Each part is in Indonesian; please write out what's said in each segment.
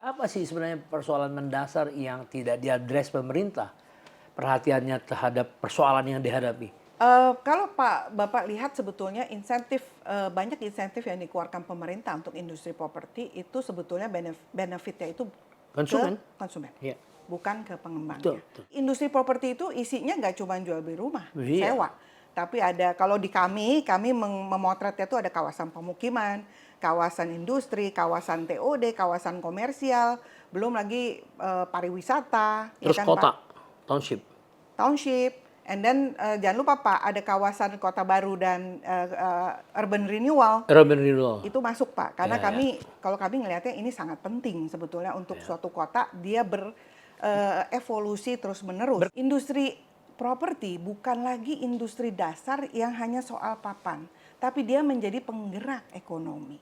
Apa sih sebenarnya persoalan mendasar yang tidak diadres pemerintah? Perhatiannya terhadap persoalan yang dihadapi. Kalau Bapak lihat sebetulnya insentif, banyak insentif yang dikeluarkan pemerintah untuk industri properti itu sebetulnya benefitnya itu ke Konsumen? konsumen, Iya. bukan ke Betul, pengembangnya. betul. Industri properti itu isinya nggak cuma jual beli rumah, Iya. sewa. Tapi ada, kalau di kami memotretnya itu ada kawasan pemukiman, kawasan industri, kawasan TOD, kawasan komersial, belum lagi pariwisata, ya Terus kan Pak? kota, township. Township, and then jangan lupa Pak, ada kawasan Kota Baru dan urban renewal. Urban renewal. Itu masuk Pak, karena Ya, ya. kalau kami ngelihatnya ini sangat penting sebetulnya untuk suatu kota dia berevolusi terus menerus. Industri properti bukan lagi industri dasar yang hanya soal papan, tapi dia menjadi penggerak ekonomi.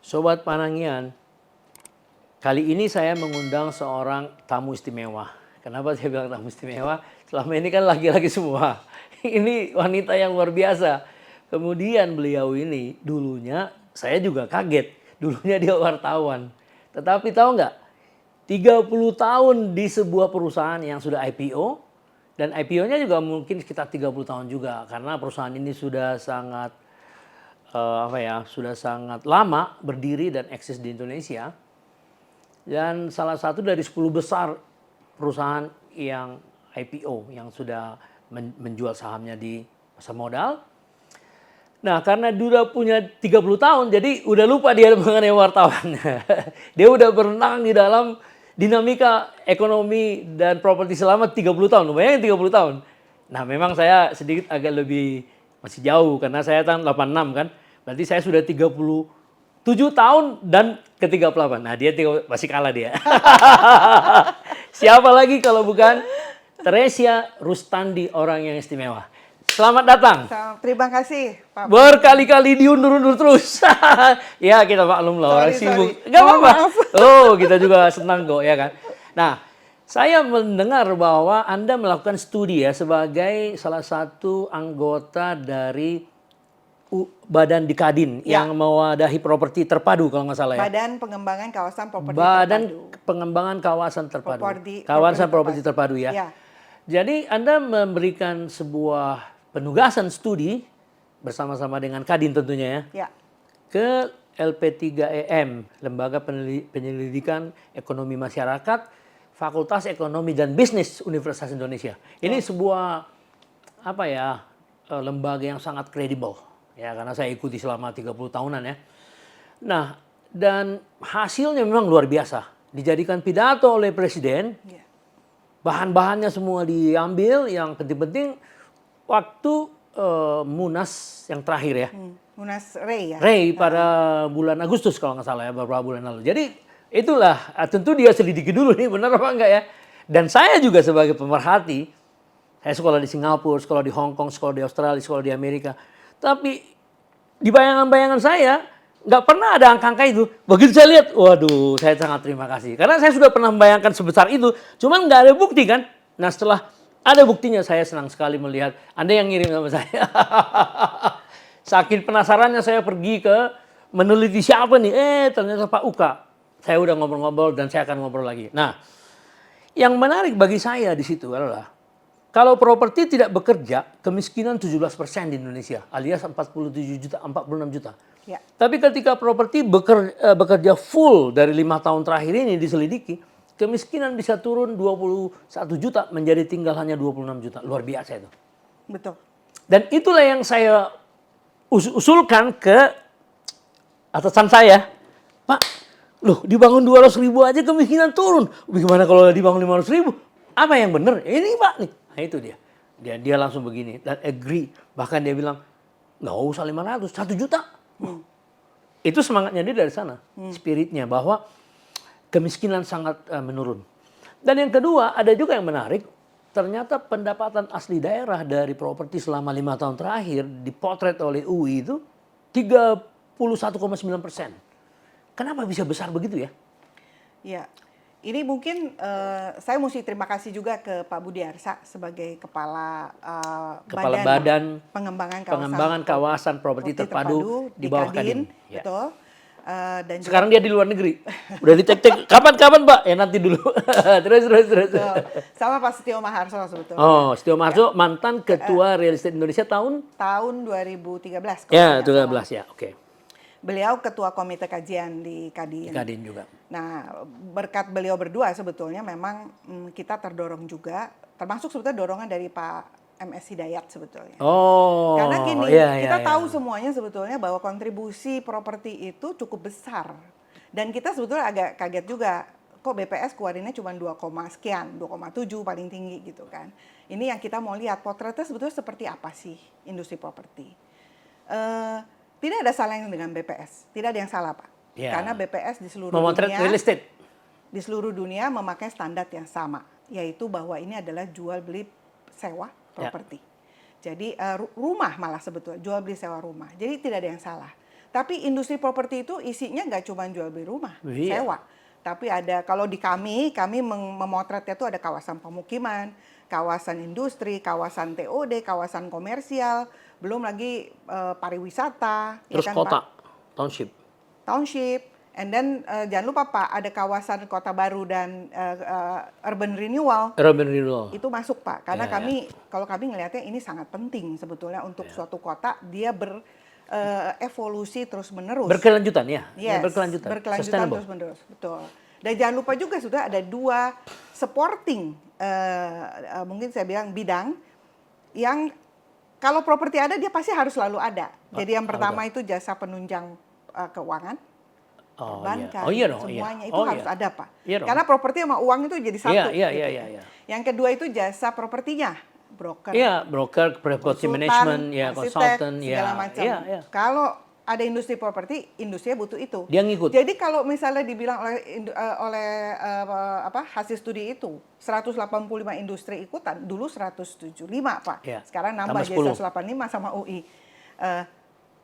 Sobat Panangian, kali ini saya mengundang seorang tamu istimewa. Kenapa saya bilang tamu istimewa? Selama ini kan laki-laki semua. Ini wanita yang luar biasa. Kemudian beliau ini dulunya saya juga kaget. Dulunya dia wartawan. Tetapi tahu nggak? 30 tahun di sebuah perusahaan yang sudah IPO. Dan IPO-nya juga mungkin sekitar 30 tahun juga. Karena perusahaan ini sudah sangat sudah sangat lama berdiri dan eksis di Indonesia. Dan salah satu dari 10 besar perusahaan yang IPO yang sudah menjual sahamnya di pasar modal. Nah, karena dia udah punya 30 tahun, jadi udah lupa dia mengenai wartawan. Dia udah berenang di dalam dinamika ekonomi dan properti selama 30 tahun. Lumayan 30 tahun. Nah, memang saya sedikit agak lebih masih jauh karena saya tahun 86 kan. Berarti saya sudah 37 tahun dan ke 38. Nah, dia masih kalah dia. Siapa lagi kalau bukan Teresia Rustandi, orang yang istimewa. Selamat datang. Terima kasih Pak. Berkali-kali diundur-undur terus. Ya, kita maklum lah orang sibuk. Gak apa-apa. Oh, kita juga senang kok ya kan. Nah, saya mendengar bahwa Anda melakukan studi ya sebagai salah satu anggota dari Badan Dikadin Ya. yang mewadahi properti terpadu kalau nggak salah ya. Badan Pengembangan Kawasan Properti Badan Terpadu. Pengembangan Kawasan Terpadu. Kawasan Properti Terpadu ya. Ya. Jadi Anda memberikan sebuah penugasan studi bersama-sama dengan Kadin tentunya ya. Ya. Ke LP3EM, Lembaga Penyelidikan Ekonomi Masyarakat, Fakultas Ekonomi dan Bisnis Universitas Indonesia. Ini sebuah lembaga yang sangat kredibel ya, karena saya ikuti selama 30 tahunan ya. Nah, dan hasilnya memang luar biasa. Dijadikan pidato oleh presiden. Ya. Bahan-bahannya semua diambil, yang penting-penting waktu Munas yang terakhir ya. Munas Rey ya. Rey pada bulan Agustus kalau nggak salah ya, beberapa bulan lalu. Jadi itulah, tentu dia selidiki dulu nih benar apa enggak ya. Dan saya juga sebagai pemerhati, saya sekolah di Singapura, sekolah di Hong Kong, sekolah di Australia, sekolah di Amerika. Tapi di bayangan-bayangan saya nggak pernah ada angka-angka itu. Begitu saya lihat, waduh, saya sangat terima kasih. Karena saya sudah pernah membayangkan sebesar itu, cuman nggak ada bukti kan. Nah, setelah ada buktinya, saya senang sekali melihat. Anda yang ngirim sama saya. Saking penasarannya saya pergi ke meneliti siapa nih. Ternyata Pak Uka. Saya udah ngobrol-ngobrol dan saya akan ngobrol lagi. Nah, yang menarik bagi saya di situ adalah kalau properti tidak bekerja, kemiskinan 17% di Indonesia, alias 47 juta, 46 juta. Ya. Tapi ketika properti bekerja full dari 5 tahun terakhir ini diselidiki, kemiskinan bisa turun 21 juta menjadi tinggal hanya 26 juta. Luar biasa itu. Betul. Dan itulah yang saya usulkan ke atasan saya. Pak, loh dibangun 200 ribu aja kemiskinan turun. Bagaimana kalau dibangun 500 ribu? Apa yang benar? Ini Pak nih. Nah itu dia. Dia langsung begini dan agree. Bahkan dia bilang, nggak usah 500, 1 juta. Itu semangatnya dia dari sana. Spiritnya bahwa kemiskinan sangat menurun. Dan yang kedua, ada juga yang menarik. Ternyata pendapatan asli daerah dari properti selama 5 tahun terakhir dipotret oleh UI itu 31,9%. Kenapa bisa besar begitu ya? Ya. Ini mungkin saya mesti terima kasih juga ke Pak Budiarsa sebagai kepala Kepala Badan Pengembangan Kawasan Properti Terpadu di bawah Kadin. Ya. betul. Dan juga Sekarang dia di luar negeri. Udah dicek-cek. Kapan Pak? Ya nanti dulu. terus. betul. Sama Pak Setio Maharso sebetulnya. Oh, Setio Maharso mantan Ketua Real Estate Indonesia tahun 2013. kalau ya, tidak 2013 salah. ya. Oke. Beliau ketua komite kajian di Kadin. Di Kadin juga. Nah, berkat beliau berdua sebetulnya memang kita terdorong juga, termasuk sebetulnya dorongan dari Pak MS Hidayat sebetulnya. Oh. Karena gini, iya, kita iya. tahu semuanya sebetulnya bahwa kontribusi properti itu cukup besar. Dan kita sebetulnya agak kaget juga, kok BPS keluarinnya cuma 2, sekian, 2,7 paling tinggi gitu kan. Ini yang kita mau lihat, potretnya sebetulnya seperti apa sih industri properti. Tidak ada salahnya dengan BPS, tidak ada yang salah Pak. Ya. Karena BPS di seluruh Memotret dunia, real estate. di seluruh dunia memakai standar yang sama, yaitu bahwa ini adalah jual beli sewa properti. Jadi rumah malah sebetulnya, jual beli sewa rumah. Jadi tidak ada yang salah. Tapi industri properti itu isinya nggak cuma jual beli rumah, Iya. sewa. Tapi ada, kalau di kami memotretnya itu ada kawasan pemukiman, kawasan industri, kawasan TOD, kawasan komersial, belum lagi pariwisata. Terus ya kan, kota, Pak? Township. And then jangan lupa Pak, ada kawasan kota baru dan urban renewal. Urban renewal. Itu masuk Pak, karena Ya, kalau kami ngelihatnya ini sangat penting sebetulnya untuk suatu kota, dia berevolusi terus-menerus. Berkelanjutan ya. Yes, berkelanjutan. berkelanjutan terus-menerus, betul. Dan jangan lupa juga sudah ada 2 supporting, mungkin saya bilang bidang, yang kalau properti ada dia pasti harus selalu ada. Jadi yang pertama itu jasa penunjang keuangan. Perbankan, Oh iya dong. semuanya iya. itu harus ada Pak. Iya dong. Karena properti sama uang itu jadi satu. Iya. Yang kedua itu jasa propertinya, broker, Iya, broker, property management, ya, arsitek, konsultan, segala ya. macam. Iya. Kalau ada industri properti, industrinya butuh itu. Dia ngikut. Jadi kalau misalnya dibilang oleh hasil studi itu 185 industri ikutan, dulu 175 Pak. Iya, Sekarang nambah tambah jadi 185 sama UI.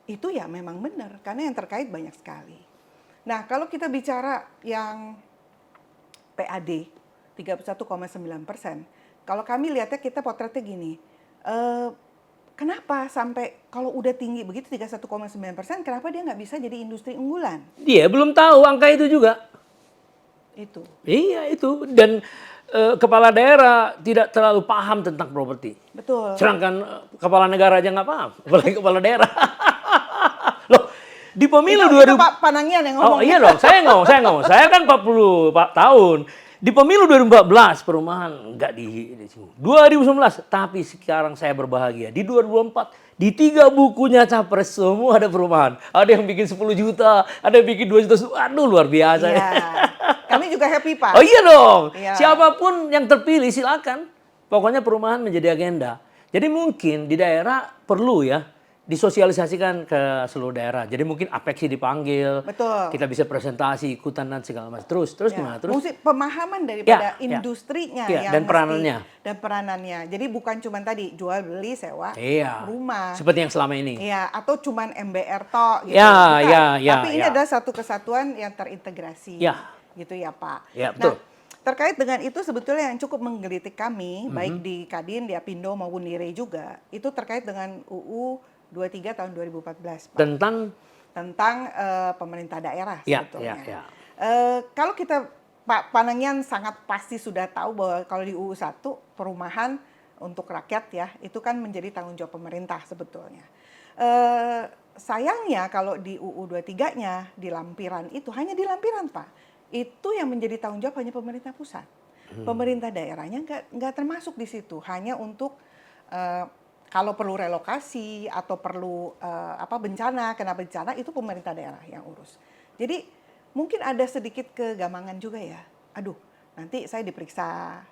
Itu ya memang benar karena yang terkait banyak sekali. Nah, kalau kita bicara yang PAD 31,9%, kalau kami lihatnya kita potretnya gini, kenapa sampai kalau udah tinggi begitu 31,9%, kenapa dia nggak bisa jadi industri unggulan? Dia belum tahu angka itu juga. Itu. Iya itu. Dan kepala daerah tidak terlalu paham tentang properti. Betul. Sedangkan kepala negara aja nggak paham, apalagi kepala daerah. Loh, di pemilu Itu Pak Panangian yang ngomong. Oh iya dong, saya ngomong. Saya kan 40 tahun. Di pemilu 2014 perumahan enggak di 2019, tapi sekarang saya berbahagia. Di 2024 di 3 bukunya Capres semua ada perumahan. Ada yang bikin 10 juta, ada yang bikin 2 juta. Aduh luar biasa. Iya. Kami juga happy Pak. Oh iya dong. Iya. Siapapun yang terpilih silakan. Pokoknya perumahan menjadi agenda. Jadi mungkin di daerah perlu ya disosialisasikan ke seluruh daerah. Jadi mungkin Apeksi dipanggil. Betul. Kita bisa presentasi, ikutan dan segala macam. Terus Ya, gimana? Terus mesti pemahaman daripada Ya, industrinya ya, yang dan peranannya. dan peranannya. Jadi bukan cuma tadi jual beli sewa Iya. rumah. Seperti yang selama ini. Iya, atau cuman MBR tok gitu. Ya, Bukan. ya, Tapi ini ya. adalah satu kesatuan yang terintegrasi. Ya. Gitu ya, Pak. Ya, Nah, betul. terkait dengan itu sebetulnya yang cukup menggelitik kami, baik di Kadin, di Apindo maupun di REI juga, itu terkait dengan UU 23 tahun 2014, Pak. Tentang pemerintah daerah Ya, sebetulnya. ya. Kalau kita, Pak Panangian sangat pasti sudah tahu bahwa kalau di UU 1 perumahan untuk rakyat ya, itu kan menjadi tanggung jawab pemerintah sebetulnya. Sayangnya kalau di UU 23-nya di lampiran itu, hanya di lampiran Pak, itu yang menjadi tanggung jawab hanya pemerintah pusat. Pemerintah daerahnya nggak termasuk di situ, hanya untuk kalau perlu relokasi atau perlu bencana, kena bencana itu pemerintah daerah yang urus. Jadi mungkin ada sedikit kegamangan juga ya. Aduh, nanti saya diperiksa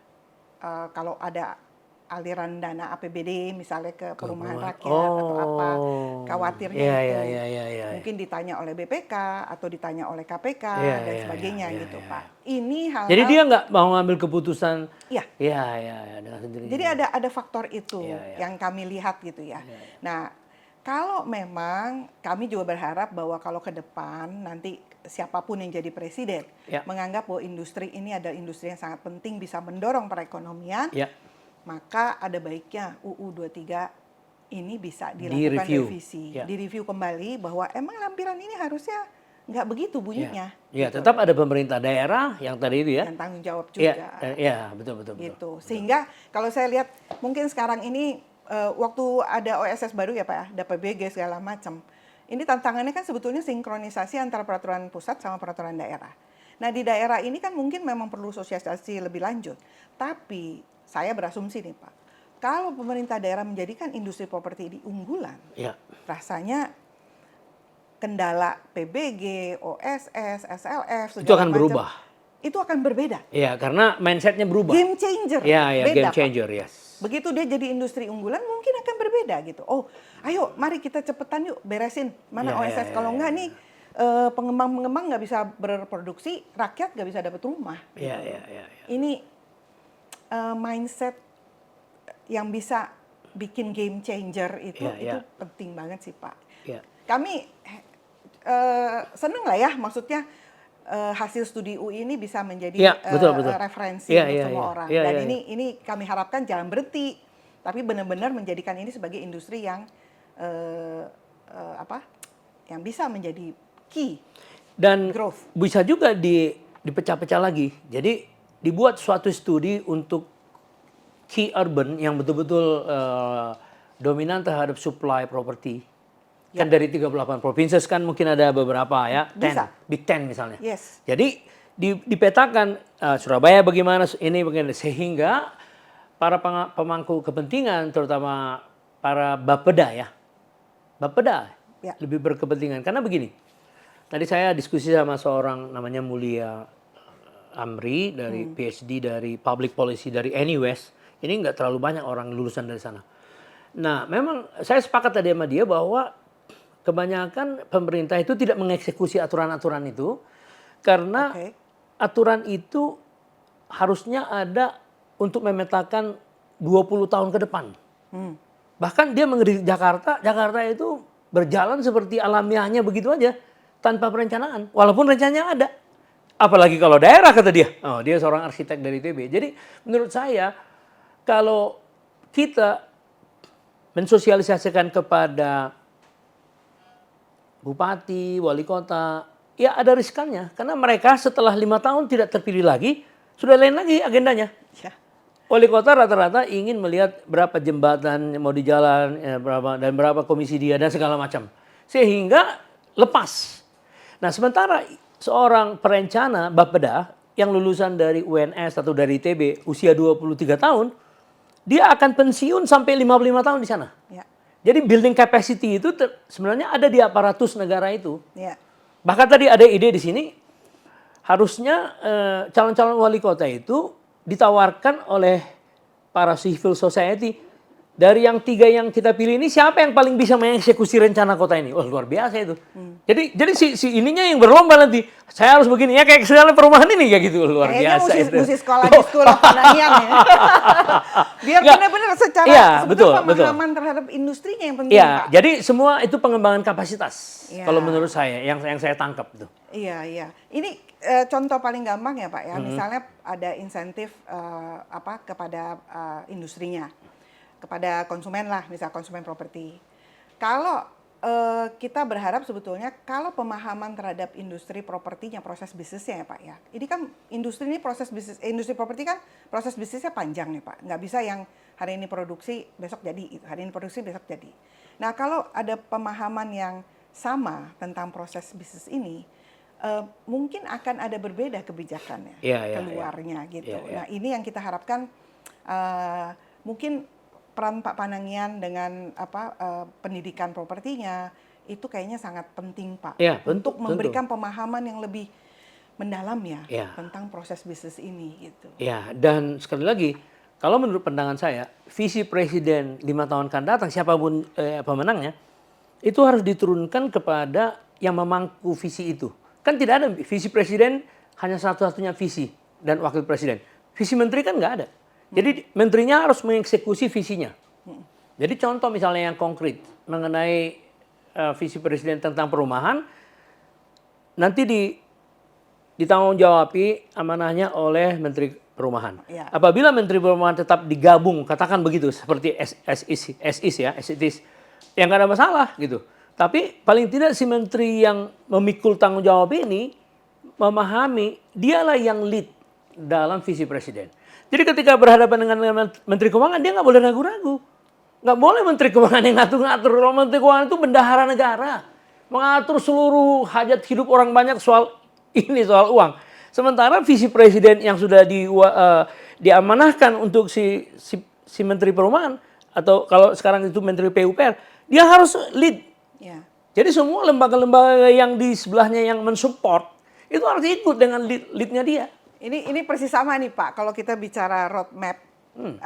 kalau ada aliran dana APBD misalnya ke perumahan rakyat atau apa, khawatirnya itu. Ya. Mungkin ditanya oleh BPK atau ditanya oleh KPK dan sebagainya gitu Pak. Ini hal-hal. Jadi dia nggak mau ngambil keputusan. Iya. Ya, dengan sendirinya. Jadi ada faktor itu yang kami lihat gitu ya. Nah, kalau memang kami juga berharap bahwa kalau ke depan nanti siapapun yang jadi presiden Ya. menganggap bahwa industri ini adalah industri yang sangat penting bisa mendorong perekonomian, Ya. maka ada baiknya UU 23 ini bisa dilakukan Direview. revisi, Ya. direview kembali bahwa emang lampiran ini harusnya nggak begitu bunyinya. Ya, gitu. tetap ada pemerintah daerah yang tadi itu ya. Yang tanggung jawab Ya, juga. ya, betul, betul, betul. Gitu. Sehingga kalau saya lihat mungkin sekarang ini waktu ada OSS baru ya Pak, ya, ada PBG segala macam. Ini tantangannya kan sebetulnya sinkronisasi antara peraturan pusat sama peraturan daerah. Nah di daerah ini kan mungkin memang perlu sosialisasi lebih lanjut. Tapi saya berasumsi nih Pak, kalau pemerintah daerah menjadikan industri properti ini unggulan, Ya. rasanya kendala PBG, OSS, SLF, Itu akan macam, berubah. itu akan berbeda. Ya, karena mindsetnya berubah. Game changer. Ya, ya, Beda, game Pak. changer, yes. Begitu dia jadi industri unggulan mungkin akan berbeda gitu. Oh, ayo mari kita cepetan yuk beresin mana Ya, OSS. ya, Kalau ya, enggak ya. nih pengembang-pengembang nggak bisa berproduksi, rakyat nggak bisa dapat rumah. Ya, gitu. ya, ya, ya. Ini mindset yang bisa bikin game changer itu Ya, ya. penting banget sih Pak. Ya. Kami seneng lah ya, maksudnya hasil studi UI ini bisa menjadi Ya, betul, betul. referensi Ya, untuk ya, semua ya. orang. Ya, Dan ya, ya. ini kami harapkan jangan berhenti, tapi benar-benar menjadikan ini sebagai industri yang yang bisa menjadi key Dan growth. bisa juga dipecah-pecah lagi. Jadi dibuat suatu studi untuk key urban yang betul-betul dominan terhadap supply property. Kan dari 38 provinsi kan mungkin ada beberapa ya, Bisa. Big Ten misalnya. Yes. Jadi dipetakan Surabaya bagaimana ini bagaimana sehingga para pemangku kepentingan terutama para Bapeda ya. Bapeda Ya. lebih berkepentingan karena begini. Tadi saya diskusi sama seorang namanya Mulia Amri dari PhD dari Public Policy dari NUS. Ini nggak terlalu banyak orang lulusan dari sana. Nah, memang saya sepakat tadi sama dia bahwa kebanyakan pemerintah itu tidak mengeksekusi aturan-aturan itu karena Oke. aturan itu harusnya ada untuk memetakan 20 tahun ke depan. Bahkan dia mengeritik Jakarta, Jakarta itu berjalan seperti alamiahnya begitu aja tanpa perencanaan. Walaupun rencananya ada. Apalagi kalau daerah kata dia. Oh, dia seorang arsitek dari ITB. Jadi menurut saya kalau kita mensosialisasikan kepada bupati, wali kota, ya ada riskannya. Karena mereka setelah 5 tahun tidak terpilih lagi, sudah lain lagi agendanya. Ya. Wali kota rata-rata ingin melihat berapa jembatan yang mau di jalan, ya, berapa komisi dia, dan segala macam. Sehingga lepas. Nah sementara seorang perencana Bapeda yang lulusan dari UNS atau dari ITB usia 23 tahun, dia akan pensiun sampai 55 tahun di sana. Ya. Jadi building capacity itu sebenarnya ada di aparatus negara itu. Ya. Bahkan tadi ada ide di sini, harusnya calon-calon wali kota itu ditawarkan oleh para civil society. Dari yang 3 yang kita pilih ini, siapa yang paling bisa mengeksekusi rencana kota ini? Wah, luar biasa itu. Jadi si ininya yang berlomba nanti. Saya harus begini, ya kayak segala perumahan ini kayak gitu. Luar Kayaknya biasa itu. mesti sekolah di sekolah Pananian ya. Biar Nggak. benar-benar secara Iya, sebetulnya betul. pemahaman terhadap industrinya yang penting Iya, Pak. jadi semua itu pengembangan kapasitas. Iya. Kalau menurut saya, yang saya tangkap itu. Iya, iya. Ini contoh paling gampang ya Pak ya. Misalnya ada insentif kepada industrinya, kepada konsumen lah, misal konsumen properti. Kalau kita berharap sebetulnya kalau pemahaman terhadap industri propertinya, proses bisnisnya ya Pak ya. Ini kan industri ini proses bisnis, industri properti kan proses bisnisnya panjang nih Pak. Nggak bisa yang hari ini produksi besok jadi, hari ini produksi besok jadi. Nah kalau ada pemahaman yang sama tentang proses bisnis ini, mungkin akan ada berbeda kebijakannya keluarnya gitu. Nah ini yang kita harapkan mungkin peran Pak Panangian dengan pendidikan propertinya itu kayaknya sangat penting Pak untuk memberikan pemahaman yang lebih mendalam ya tentang proses bisnis ini gitu. Ya, dan sekali lagi kalau menurut pandangan saya visi presiden 5 tahun akan datang siapapun pemenangnya itu harus diturunkan kepada yang memangku visi itu. Kan tidak ada visi presiden hanya satu-satunya visi dan wakil presiden. Visi menteri kan nggak ada. Jadi menterinya harus mengeksekusi visinya. Jadi contoh misalnya yang konkret mengenai visi presiden tentang perumahan, nanti ditanggung jawabi amanahnya oleh Menteri Perumahan. Ya. Apabila Menteri Perumahan tetap digabung, katakan begitu, seperti as it is, ya nggak ada masalah gitu. Tapi paling tidak si menteri yang memikul tanggung jawab ini memahami dialah yang lead dalam visi presiden. Jadi ketika berhadapan dengan Menteri Keuangan, dia nggak boleh ragu-ragu. Nggak boleh Menteri Keuangan yang ngatur-ngatur. Kalau Menteri Keuangan itu bendahara negara. Mengatur seluruh hajat hidup orang banyak soal ini, soal uang. Sementara visi presiden yang sudah diamanahkan untuk si Menteri Perumahan, atau kalau sekarang itu Menteri PUPR, dia harus lead. Ya. Jadi semua lembaga-lembaga yang di sebelahnya yang mensupport, itu harus ikut dengan lead-nya dia. Ini persis sama nih Pak, kalau kita bicara roadmap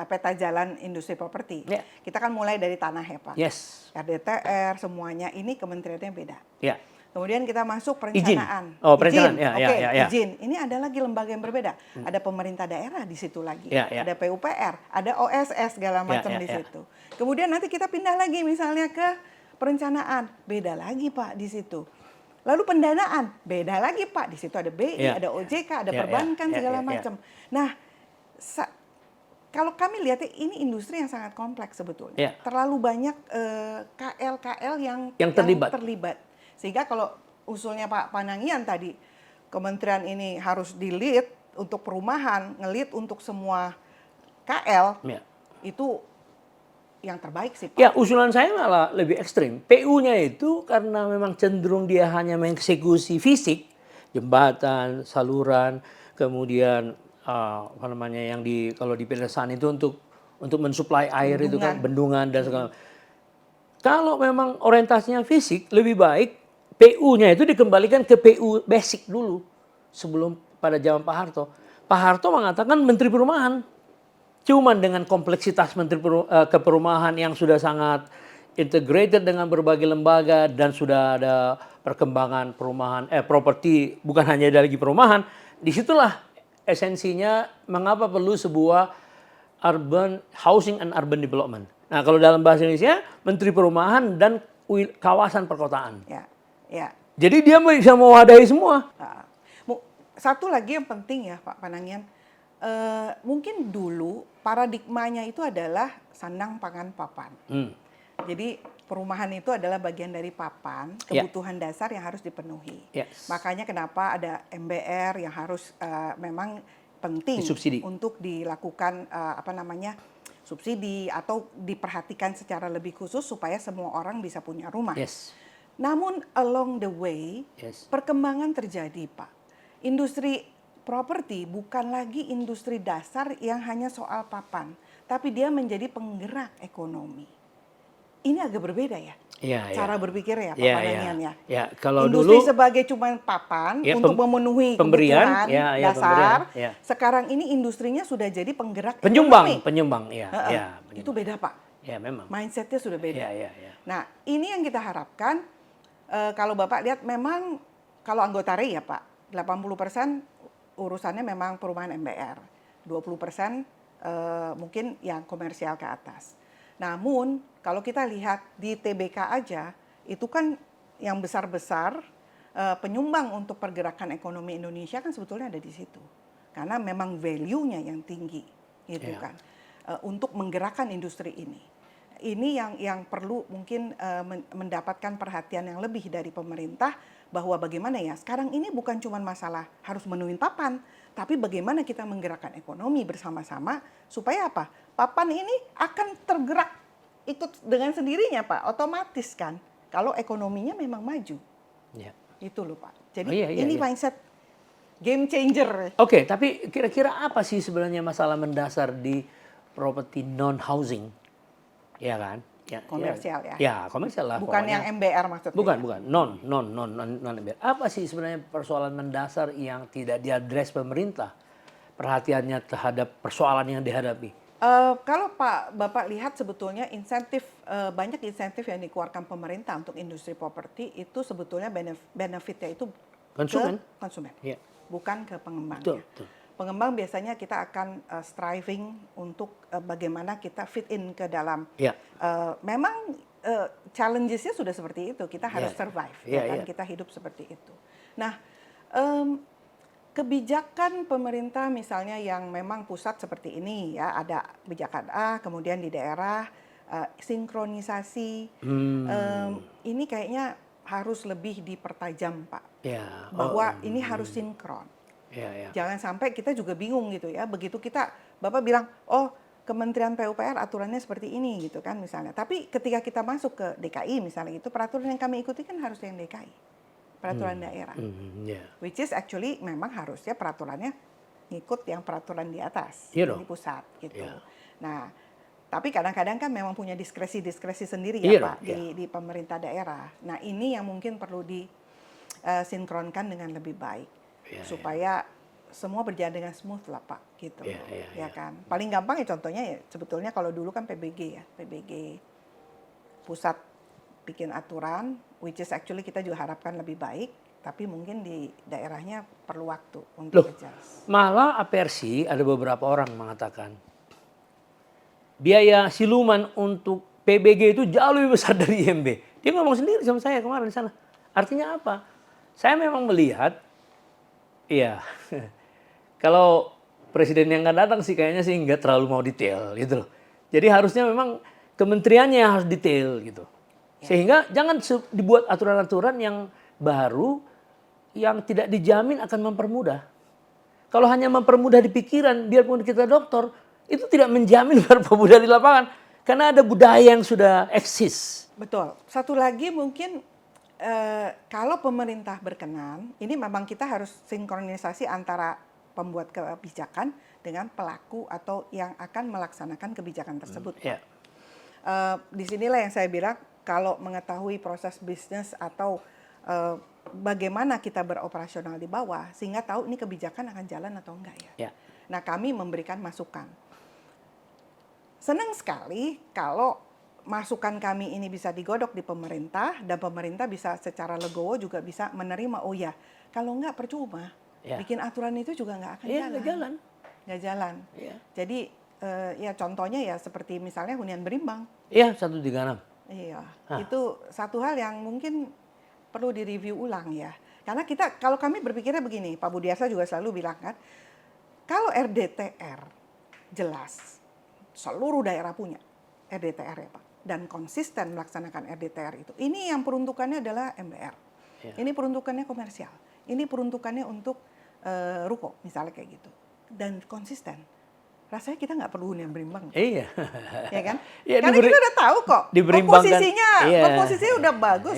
peta jalan industri properti. Ya. Kita kan mulai dari tanah ya Pak. Yes. RDTR, semuanya ini kementeriannya beda. Ya. Kemudian kita masuk perencanaan. Izin. Oh, perencanaan. Izin. Ya, Oke, ya. izin. Ini ada lagi lembaga yang berbeda. Ada pemerintah daerah di situ lagi. Ya. Ada PUPR, ada OSS segala macam di situ. Kemudian nanti kita pindah lagi misalnya ke perencanaan, beda lagi Pak di situ. Lalu pendanaan, beda lagi Pak. Di situ ada BI, ada OJK, ada perbankan segala macam. Nah, kalau kami lihatnya ini industri yang sangat kompleks sebetulnya. Terlalu banyak KL-KL yang terlibat. Sehingga kalau usulnya Pak Panangian tadi, kementerian ini harus di-lead untuk perumahan, nge-lead untuk semua KL, itu yang terbaik sih Pak. Ya, usulan saya malah lebih ekstrim. PU-nya itu karena memang cenderung dia hanya mengeksekusi fisik, jembatan, saluran, kemudian apa namanya yang kalau di pedesaan itu untuk mensuplai air itu kan bendungan dan segala. Kalau memang orientasinya fisik, lebih baik PU-nya itu dikembalikan ke PU basic dulu sebelum pada zaman Pak Harto. Pak Harto mengatakan Menteri Perumahan. Cuman dengan kompleksitas Menteri Keperumahan yang sudah sangat integrated dengan berbagai lembaga dan sudah ada perkembangan perumahan properti bukan hanya lagi perumahan, disitulah esensinya mengapa perlu sebuah urban housing and urban development. Nah, kalau dalam bahasa Indonesia Menteri Perumahan dan kawasan perkotaan. Ya. Jadi dia bisa mewadahi semua. Satu lagi yang penting ya Pak Panangian, mungkin dulu paradigmanya itu adalah sandang pangan papan. Jadi perumahan itu adalah bagian dari papan, kebutuhan dasar yang harus dipenuhi. Makanya kenapa ada MBR yang harus memang penting untuk dilakukan subsidi atau diperhatikan secara lebih khusus supaya semua orang bisa punya rumah. Namun along the way perkembangan terjadi Pak. Industri properti bukan lagi industri dasar yang hanya soal papan, tapi dia menjadi penggerak ekonomi. Ini agak berbeda ya, cara berpikirnya Pak Panangian ya. Kalau industri dulu sebagai cuma papan untuk memenuhi kebutuhan dasar, sekarang ini industrinya sudah jadi penggerak ekonomi. Penyumbang. Itu beda Pak. Ya memang. Mindsetnya sudah beda. Nah ini yang kita harapkan. Kalau Bapak lihat memang kalau anggota REI ya Pak, 80% urusannya memang perumahan MBR, 20% mungkin yang komersial ke atas. Namun kalau kita lihat di TBK aja, itu kan yang besar-besar penyumbang untuk pergerakan ekonomi Indonesia kan sebetulnya ada di situ. Karena memang value-nya yang tinggi gitu kan, untuk menggerakkan industri ini. Ini yang perlu mungkin mendapatkan perhatian yang lebih dari pemerintah, bahwa bagaimana ya sekarang ini bukan cuma masalah harus menuin papan, tapi bagaimana kita menggerakkan ekonomi bersama-sama supaya apa? Papan ini akan tergerak ikut dengan sendirinya Pak, otomatis kan kalau ekonominya memang maju. Itu loh Pak. Jadi ini mindset game changer. Oke, tapi kira-kira apa sih sebenarnya masalah mendasar di properti non housing? Ya kan? Komersial ya. Ya, komersial lah. Bukan pokoknya. Yang MBR maksudnya. Bukan. Non MBR. Apa sih sebenarnya persoalan mendasar yang tidak diadres pemerintah? Perhatiannya terhadap persoalan yang dihadapi. Kalau Bapak lihat sebetulnya banyak insentif yang dikeluarkan pemerintah untuk industri properti itu sebetulnya benefitnya itu konsumen. Bukan ke pengembang. Betul. Pengembang biasanya kita akan striving untuk bagaimana kita fit in ke dalam. Memang challenges-nya sudah seperti itu. Kita harus survive, kita hidup seperti itu. Nah, em, kebijakan pemerintah misalnya yang memang pusat seperti ini ya, ada kebijakan A, kemudian di daerah sinkronisasi. Ini kayaknya harus lebih dipertajam, Pak, Ya, bahwa ini harus sinkron. ya, ya. Jangan sampai kita juga bingung gitu ya. Begitu kita, Bapak bilang, oh Kementerian PUPR aturannya seperti ini gitu kan misalnya. Tapi ketika kita masuk ke DKI misalnya itu, peraturan yang kami ikuti kan harus yang DKI. Peraturan daerah. Ya. Which is actually memang harusnya peraturannya ngikut yang peraturan di atas, Iya di dong. pusat gitu. Iya. Nah, tapi kadang-kadang kan memang punya diskresi-diskresi sendiri Iya ya dong, Pak di pemerintah daerah. Nah, ini yang mungkin perlu disinkronkan dengan lebih baik Iya, supaya semua berjalan dengan smooth lah Pak gitu. Iya, iya, Ya kan. Paling gampang ya contohnya ya sebetulnya kalau dulu kan PBG ya, PBG pusat bikin aturan, which is actually kita juga harapkan lebih baik, tapi mungkin di daerahnya perlu waktu untuk Loh, adjust. malah Apersi ada beberapa orang mengatakan biaya siluman untuk PBG itu jauh lebih besar dari IMB. Dia ngomong sendiri sama saya kemarin di sana. Artinya apa? Saya memang melihat, iya, kalau presiden yang nggak datang sih kayaknya sih nggak terlalu mau detail gitu loh. Jadi harusnya memang kementeriannya yang harus detail gitu. Sehingga jangan dibuat aturan-aturan yang baru yang tidak dijamin akan mempermudah. Kalau hanya mempermudah di pikiran, biarpun kita dokter, itu tidak menjamin mempermudah di lapangan. Karena ada budaya yang sudah eksis. Betul. Satu lagi mungkin kalau pemerintah berkenan, ini memang kita harus sinkronisasi antara pembuat kebijakan dengan pelaku atau yang akan melaksanakan kebijakan tersebut. Ya. Disinilah yang saya bilang, kalau mengetahui proses bisnis atau bagaimana kita beroperasional di bawah, sehingga tahu ini kebijakan akan jalan atau enggak ya. Ya. Nah, kami memberikan masukan. Senang sekali kalau masukan kami ini bisa digodok di pemerintah, dan pemerintah bisa secara legowo juga bisa menerima, oh ya, kalau enggak percuma, bikin aturan itu juga enggak akan jalan. Nggak jalan. Nggak jalan. Ya. Jadi ya contohnya ya seperti misalnya hunian berimbang. Iya, 136. Iya, itu satu hal yang mungkin perlu direview ulang ya. Karena kita, kalau kami berpikirnya begini, Pak Budiarsa juga selalu bilang kan, kalau RDTR jelas, seluruh daerah punya RDTR ya Pak, dan konsisten melaksanakan RDTR itu. Ini yang peruntukannya adalah MBR, ini peruntukannya komersial, ini peruntukannya untuk ruko misalnya kayak gitu, dan konsisten. Rasanya kita nggak perlu hunian berimbang. Iya. Ya kan? Ya, karena kita udah tahu kok komposisinya udah bagus.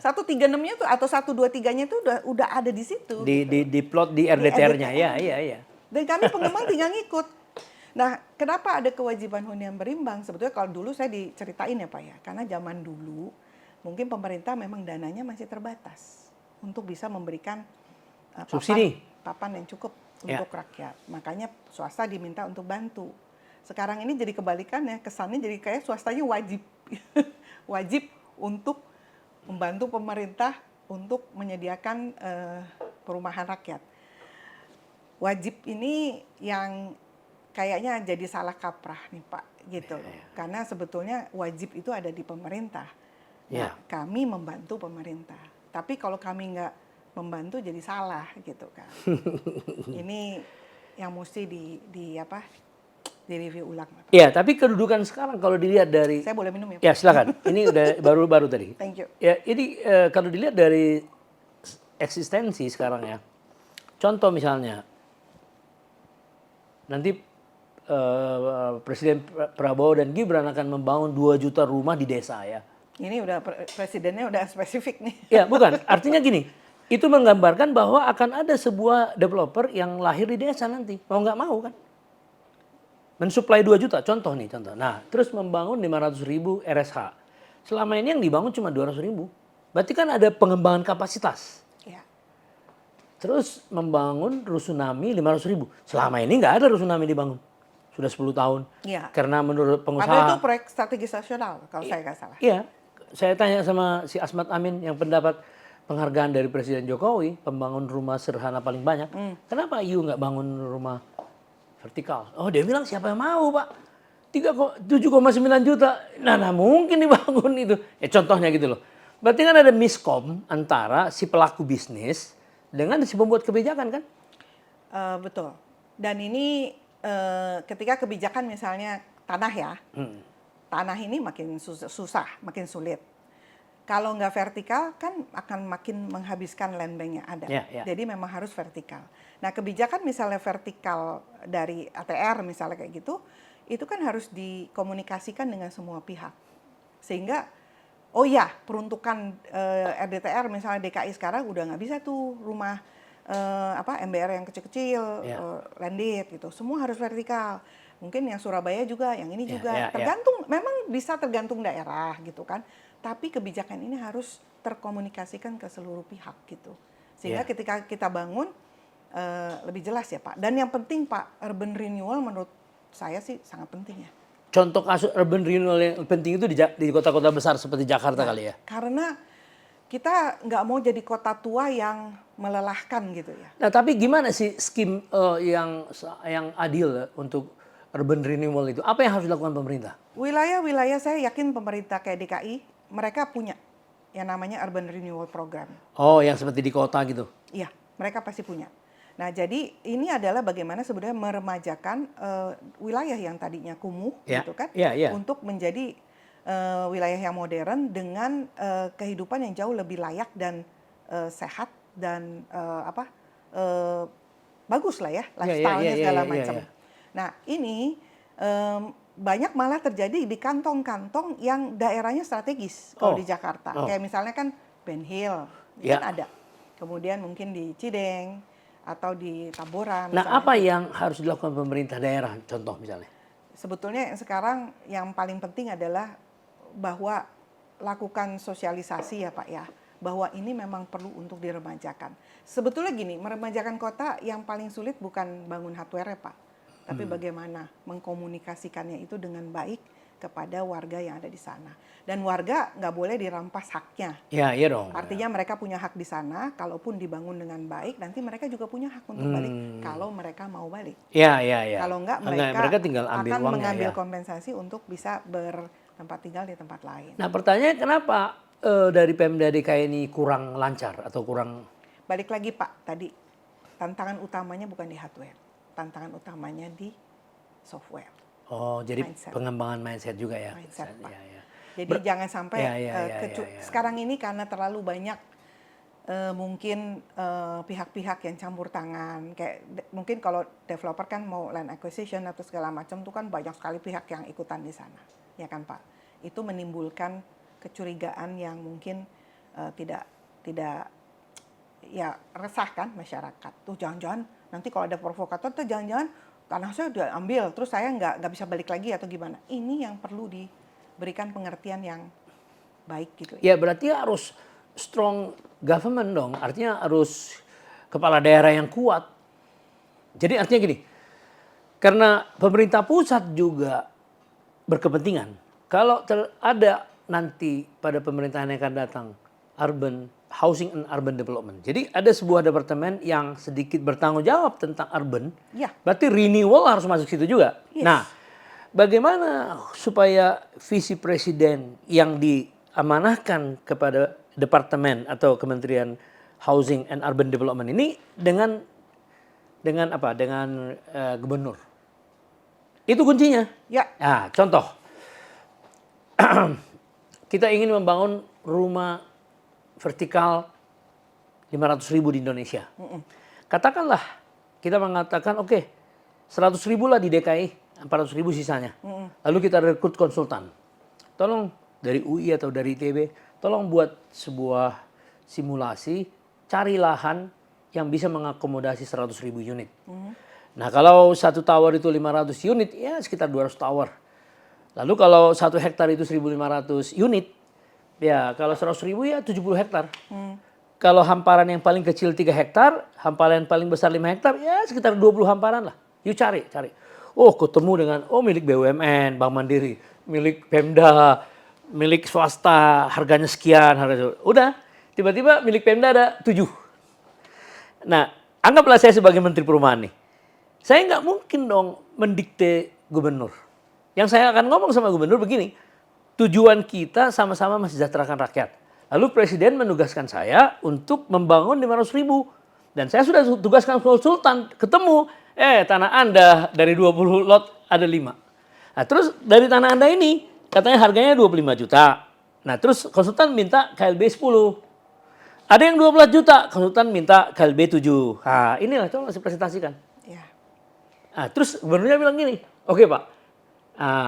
136-nya tuh atau 123-nya tuh udah ada di situ. Di plot di RDTR-nya. Iya. Dan kami pengembang tinggal ngikut. Nah, kenapa ada kewajiban hunian berimbang? Sebetulnya kalau dulu saya diceritain ya Pak ya, karena zaman dulu mungkin pemerintah memang dananya masih terbatas untuk bisa memberikan subsidi, papan yang cukup untuk rakyat. Makanya swasta diminta untuk bantu. Sekarang ini jadi kebalikannya, kesannya jadi kayak swastanya wajib. Wajib untuk membantu pemerintah untuk menyediakan perumahan rakyat. Wajib ini yang kayaknya jadi salah kaprah nih Pak, gitu loh. Karena sebetulnya wajib itu ada di pemerintah. Nah, kami membantu pemerintah. Tapi kalau kami nggak membantu jadi salah gitu kan. Ini yang mesti di review ulang. Iya, tapi kedudukan sekarang kalau dilihat dari, saya boleh minum ya Pak? Ya silakan. Ini udah baru tadi. Thank you. Ya, ini kalau dilihat dari eksistensi sekarang ya. Contoh misalnya nanti Presiden Prabowo dan Gibran akan membangun 2 juta rumah di desa ya. Ini udah presidennya udah spesifik nih. Ya, bukan. Artinya gini. Itu menggambarkan bahwa akan ada sebuah developer yang lahir di desa nanti. Mau nggak mau kan. Mensuplai 2 juta. Contoh. Nah, terus membangun 500.000 RSH. Selama ini yang dibangun cuma 200.000. Berarti kan ada pengembangan kapasitas. Ya. Terus membangun rusunami 500.000. Selama ini nggak ada rusunami dibangun. Sudah 10 tahun. Ya. Karena menurut pengusaha. Padahal itu proyek strategis nasional kalau saya nggak salah. Iya. Saya tanya sama si Asmat Amin yang pendapat penghargaan dari Presiden Jokowi, pembangun rumah sederhana paling banyak. Kenapa IU nggak bangun rumah vertikal? Oh, dia bilang siapa yang mau Pak? 7,9 juta. Nah mungkin dibangun itu. Ya contohnya gitu loh. Berarti kan ada miskom antara si pelaku bisnis dengan si pembuat kebijakan kan? Betul. Dan ini ketika kebijakan misalnya tanah ya, tanah ini makin susah, makin sulit. Kalau nggak vertikal kan akan makin menghabiskan land bank yang ada. Ya, ya. Jadi memang harus vertikal. Nah kebijakan misalnya vertikal dari ATR misalnya kayak gitu, itu kan harus dikomunikasikan dengan semua pihak. Sehingga, oh ya peruntukan RDTR misalnya DKI sekarang udah nggak bisa tuh rumah MBR yang kecil-kecil, landed gitu. Semua harus vertikal. Mungkin yang Surabaya juga, yang ini juga. Tergantung, memang bisa tergantung daerah gitu kan. Tapi kebijakan ini harus terkomunikasikan ke seluruh pihak gitu. Sehingga ketika kita bangun, lebih jelas ya Pak. Dan yang penting Pak, urban renewal menurut saya sih sangat penting ya. Contoh kasus urban renewal yang penting itu di kota-kota besar seperti Jakarta kali ya? Karena kita nggak mau jadi kota tua yang melelahkan gitu ya. Nah tapi gimana sih skim yang adil untuk urban renewal itu? Apa yang harus dilakukan pemerintah? Wilayah-wilayah saya yakin pemerintah kayak DKI, mereka punya yang namanya urban renewal program. Oh yang seperti di kota gitu? Iya, mereka pasti punya. Nah jadi ini adalah bagaimana sebenarnya meremajakan wilayah yang tadinya kumuh gitu kan, untuk menjadi wilayah yang modern dengan kehidupan yang jauh lebih layak dan sehat dan bagus lah ya, lifestyle-nya segala macam. Nah ini banyak malah terjadi di kantong-kantong yang daerahnya strategis kalau di Jakarta. Kayak misalnya kan Ben Hill, kan ada. Kemudian mungkin di Cideng atau di Tamboran. Nah apa yang harus dilakukan pemerintah daerah contoh misalnya? Sebetulnya sekarang yang paling penting adalah bahwa lakukan sosialisasi ya Pak ya, bahwa ini memang perlu untuk diremajakan. Sebetulnya gini, meremajakan kota yang paling sulit bukan bangun hardware ya Pak, tapi bagaimana mengkomunikasikannya itu dengan baik kepada warga yang ada di sana. Dan warga nggak boleh dirampas haknya. Iya dong. Artinya mereka punya hak di sana, kalaupun dibangun dengan baik, nanti mereka juga punya hak untuk balik kalau mereka mau balik. Iya. Kalau enggak mereka tinggal ambil akan uangnya, mengambil kompensasi untuk bisa bertempat tinggal di tempat lain. Nah pertanyaannya kenapa dari Pemda DKI ini kurang lancar atau kurang? Balik lagi Pak, tadi tantangan utamanya bukan di hardware, tantangan utamanya di software. Oh jadi pengembangan mindset juga ya? Mindset Pak. Jadi jangan sampai sekarang ini karena terlalu banyak mungkin pihak-pihak yang campur tangan. Kayak mungkin kalau developer kan mau land acquisition atau segala macam itu kan banyak sekali pihak yang ikutan di sana, ya kan Pak. Itu menimbulkan kecurigaan yang mungkin tidak ya resah kan masyarakat. Tuh jangan-jangan nanti kalau ada provokator tuh jangan-jangan tanah saya udah ambil terus saya nggak bisa balik lagi atau gimana. Ini yang perlu diberikan pengertian yang baik gitu ya. Ya berarti harus strong government dong, artinya harus kepala daerah yang kuat. Jadi artinya gini, karena pemerintah pusat juga berkepentingan. Kalau ada nanti pada pemerintahan yang akan datang urban housing and urban development. Jadi ada sebuah departemen yang sedikit bertanggung jawab tentang urban. Berarti renewal harus masuk situ juga. Nah, bagaimana supaya visi presiden yang diamanahkan kepada departemen atau Kementerian Housing and Urban Development ini dengan apa? Dengan gubernur. Itu kuncinya. Nah, contoh. Kita ingin membangun rumah vertikal 500.000 di Indonesia. Katakanlah kita mengatakan oke, 100.000 lah di DKI, 400.000 sisanya. Lalu kita rekrut konsultan. Tolong dari UI atau dari ITB, tolong buat sebuah simulasi, cari lahan yang bisa mengakomodasi 100.000 unit. Nah kalau satu tower itu 500 unit, ya sekitar 200 tower. Lalu kalau 1 hektar itu 1.500 unit, ya kalau 100.000 ya 70 hektar. Kalau hamparan yang paling kecil 3 hektar, hamparan yang paling besar 5 hektar, ya sekitar 20 hamparan lah. Yuk cari. Oh ketemu dengan, milik BUMN, Bank Mandiri, milik Pemda, milik swasta, harganya sekian. Udah, tiba-tiba milik Pemda ada 7. Nah, anggaplah saya sebagai Menteri Perumahan nih. Saya nggak mungkin dong mendikte gubernur. Yang saya akan ngomong sama gubernur begini, tujuan kita sama-sama mensejahterakan rakyat. Lalu presiden menugaskan saya untuk membangun 500.000. Dan saya sudah tugaskan konsultan, ketemu, tanah Anda dari 20 lot ada 5. Nah, terus dari tanah Anda ini katanya harganya 25 juta. Nah, terus konsultan minta KLB 10. Ada yang 12 juta, konsultan minta KLB 7. Nah, inilah coba saya presentasikan. Ya. Nah, terus gubernurnya bilang gini, oke Pak,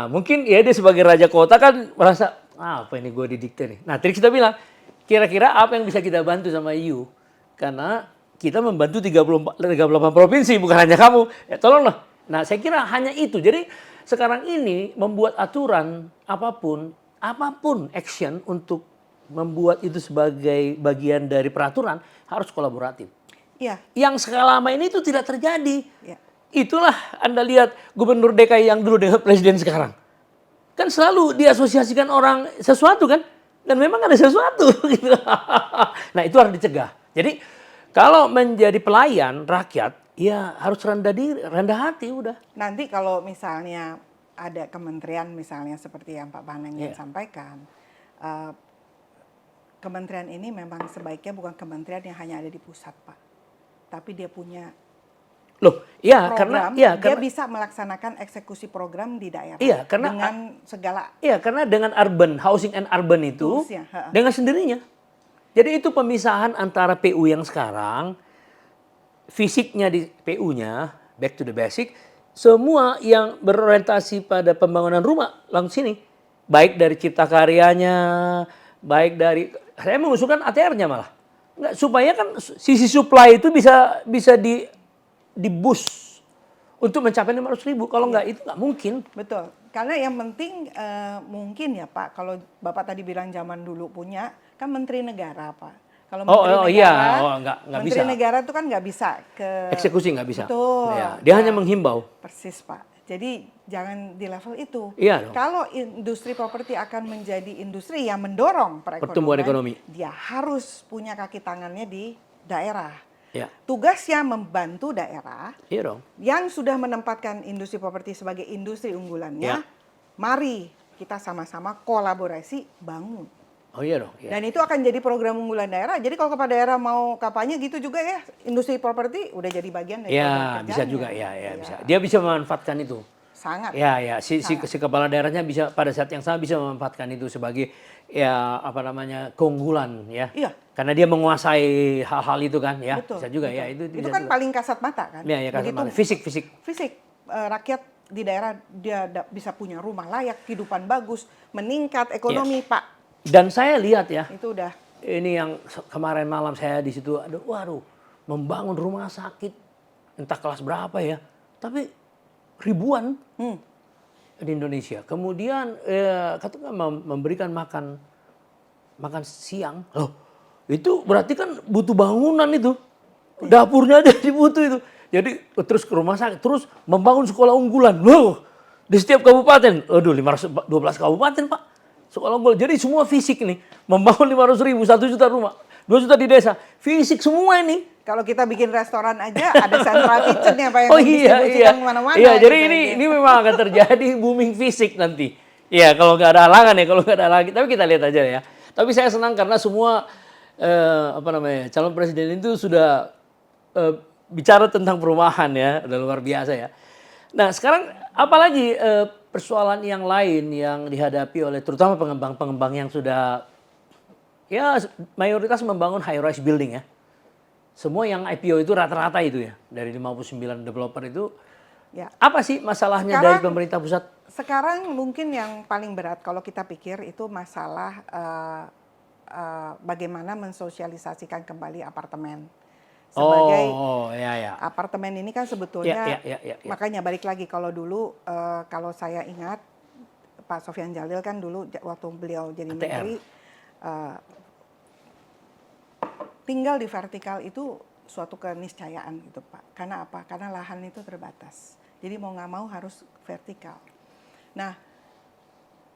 mungkin ya dia sebagai raja kota kan merasa, apa ini gue didikte nih. Nah, terus kita bilang, kira-kira apa yang bisa kita bantu sama EU? Karena kita membantu 38 provinsi, bukan hanya kamu. Ya tolonglah. Nah, saya kira hanya itu. Jadi sekarang ini membuat aturan apapun action untuk membuat itu sebagai bagian dari peraturan harus kolaboratif. Iya. Yang selama ini itu tidak terjadi. Ya. Itulah Anda lihat gubernur DKI yang dulu dengan presiden sekarang. Kan selalu diasosiasikan orang sesuatu kan. Dan memang ada sesuatu. Gitu. Nah itu harus dicegah. Jadi kalau menjadi pelayan rakyat, ya harus rendah hati udah. Nanti kalau misalnya ada kementerian misalnya seperti yang Pak Panenggian sampaikan, kementerian ini memang sebaiknya bukan kementerian yang hanya ada di pusat, Pak. Tapi dia punya Loh, iya program, karena dia bisa melaksanakan eksekusi program di daerah. Iya, karena dengan segala karena dengan urban, housing and urban itu toolsnya, dengan sendirinya. Jadi itu pemisahan antara PU yang sekarang, fisiknya di PU-nya, back to the basic, semua yang berorientasi pada pembangunan rumah langsung sini. Baik dari cipta karyanya, baik dari, saya mengusulkan ATR-nya malah. Nggak, supaya kan sisi supply itu bisa di boost untuk mencapai 500.000. Kalau nggak itu nggak mungkin. Betul. Karena yang penting mungkin ya Pak, kalau Bapak tadi bilang zaman dulu punya, kan Menteri Negara Pak. Kalau nggak Menteri bisa. Negara itu kan nggak bisa ke Eksekusi nggak bisa. Betul. Ya, dia hanya menghimbau. Persis Pak. Jadi jangan di level itu. Iya dong. Kalau industri properti akan menjadi industri yang mendorong Pertumbuhan ekonomi, dia harus punya kaki tangannya di daerah. Ya. Tugasnya membantu daerah Iya dong. yang sudah menempatkan industri properti sebagai industri unggulannya. Ya. Mari kita sama-sama kolaborasi bangun. Oh iya dong. Ya. Dan itu akan jadi program unggulan daerah. Jadi kalau kepala daerah mau kampanye gitu juga ya, industri properti udah jadi bagian dari program Ya, bisa kerjanya. juga bisa. Dia bisa memanfaatkan itu. Sangat. Ya, si kepala daerahnya bisa pada saat yang sama bisa memanfaatkan itu sebagai keunggulan ya. Iya. Karena dia menguasai hal-hal itu kan ya. Betul, Bisa juga betul. ya itu. Itu kan paling kasat mata kan. Ya, kasat mata. Fisik. Rakyat di daerah dia bisa punya rumah layak, kehidupan bagus, meningkat ekonomi, Pak. Dan saya lihat ya. Itu udah. Ini yang kemarin malam saya di situ, waduh, membangun rumah sakit entah kelas berapa ya, tapi ribuan di Indonesia. Kemudian katakan memberikan makan siang, loh itu berarti kan butuh bangunan itu, dapurnya aja dibutuh itu. Jadi terus ke rumah sakit, terus membangun sekolah unggulan, loh di setiap kabupaten, 512 kabupaten Pak. Sekolah unggulan, jadi semua fisik nih, membangun 500.000, 1 juta rumah, 2 juta di desa, fisik semua ini. Kalau kita bikin restoran aja ada central kitchen ya Pak yang distribusikan kemana-mana. Iya, jadi ini memang akan terjadi booming fisik nanti. Iya, kalau nggak ada halangan ya, kalau nggak ada lagi. Tapi kita lihat aja ya. Tapi saya senang karena semua calon presiden itu sudah bicara tentang perumahan ya, udah luar biasa ya. Nah sekarang apalagi persoalan yang lain yang dihadapi oleh terutama pengembang-pengembang yang sudah ya mayoritas membangun high rise building ya. Semua yang IPO itu rata-rata itu ya, dari 59 developer itu. Ya. Apa sih masalahnya dari pemerintah pusat? Sekarang mungkin yang paling berat kalau kita pikir itu masalah bagaimana mensosialisasikan kembali apartemen. Sebagai apartemen ini kan sebetulnya, makanya balik lagi kalau dulu, kalau saya ingat Pak Sofyan Jalil kan dulu waktu beliau jadi menteri, tinggal di vertikal itu suatu keniscayaan gitu Pak. Karena apa? Karena lahan itu terbatas. Jadi mau nggak mau harus vertikal. Nah,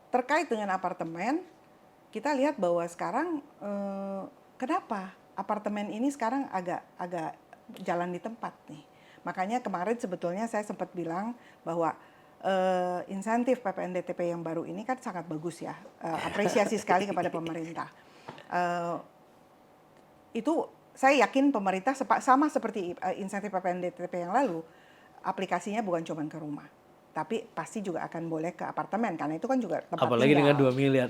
terkait dengan apartemen, kita lihat bahwa sekarang kenapa apartemen ini sekarang agak jalan di tempat nih. Makanya kemarin sebetulnya saya sempat bilang bahwa insentif PPNDTP yang baru ini kan sangat bagus ya. Apresiasi sekali kepada pemerintah. Itu saya yakin pemerintah sama seperti insentif PPNDTP yang lalu, aplikasinya bukan cuma ke rumah, tapi pasti juga akan boleh ke apartemen karena itu kan juga tempat Apalagi dengan tinggal. 2 miliar.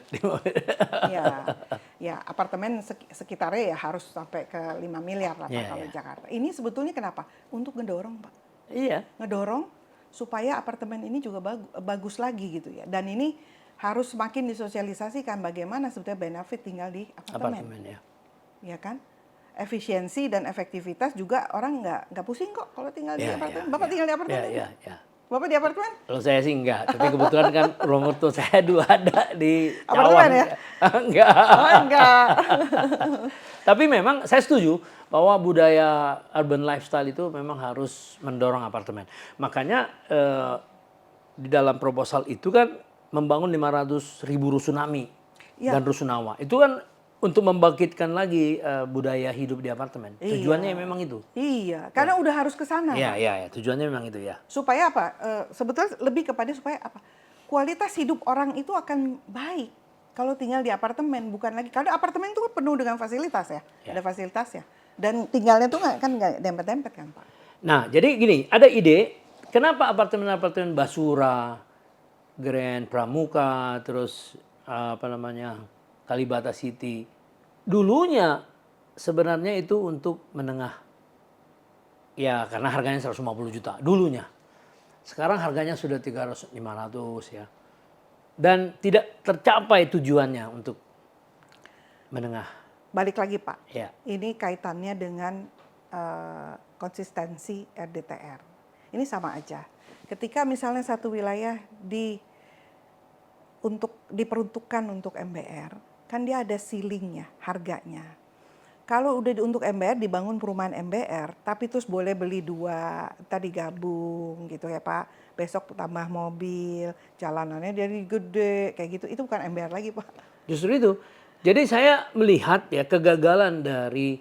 Ya, apartemen sekitarnya ya harus sampai ke 5 miliar lah Pak, kalau Jakarta. Ini sebetulnya kenapa? Untuk ngedorong Pak. Iya. Ngedorong supaya apartemen ini juga bagus lagi gitu ya. Dan ini harus semakin disosialisasikan bagaimana sebetulnya benefit tinggal di apartemen. Ya kan? Efisiensi dan efektivitas juga orang nggak pusing kok kalau tinggal di apartemen. Bapak tinggal di apartemen? Bapak di apartemen? Kalau saya sih enggak, tapi kebetulan kan rumah mertua saya dulu ada di apartemen ya? Enggak. Oh, enggak. Tapi memang saya setuju bahwa budaya urban lifestyle itu memang harus mendorong apartemen. Makanya di dalam proposal itu kan membangun 500.000 rusunami dan rusunawa. Itu kan untuk membangkitkan lagi budaya hidup di apartemen. Tujuannya memang itu. Iya, karena udah harus ke sana. Iya, tujuannya memang itu ya. Supaya apa? Sebetulnya lebih kepada supaya apa? Kualitas hidup orang itu akan baik kalau tinggal di apartemen, bukan lagi. Karena apartemen itu penuh dengan fasilitas ya. Ada fasilitasnya. Dan tinggalnya tuh nggak dempet-dempet kan Pak? Nah, jadi gini, ada ide kenapa apartemen-apartemen Basura, Grand Pramuka, terus Kalibata City. Dulunya sebenarnya itu untuk menengah. Ya, karena harganya 150 juta dulunya. Sekarang harganya sudah 300, 500 ya. Dan tidak tercapai tujuannya untuk menengah. Balik lagi Pak. Ya. Ini kaitannya dengan konsistensi RDTR. Ini sama aja. Ketika misalnya satu wilayah diperuntukkan untuk MBR, kan dia ada ceilingnya, harganya. Kalau udah untuk MBR, dibangun perumahan MBR, tapi terus boleh beli 2, tadi gabung gitu ya Pak. Besok tambah mobil, jalanannya jadi gede, kayak gitu. Itu bukan MBR lagi Pak. Justru itu. Jadi saya melihat ya kegagalan dari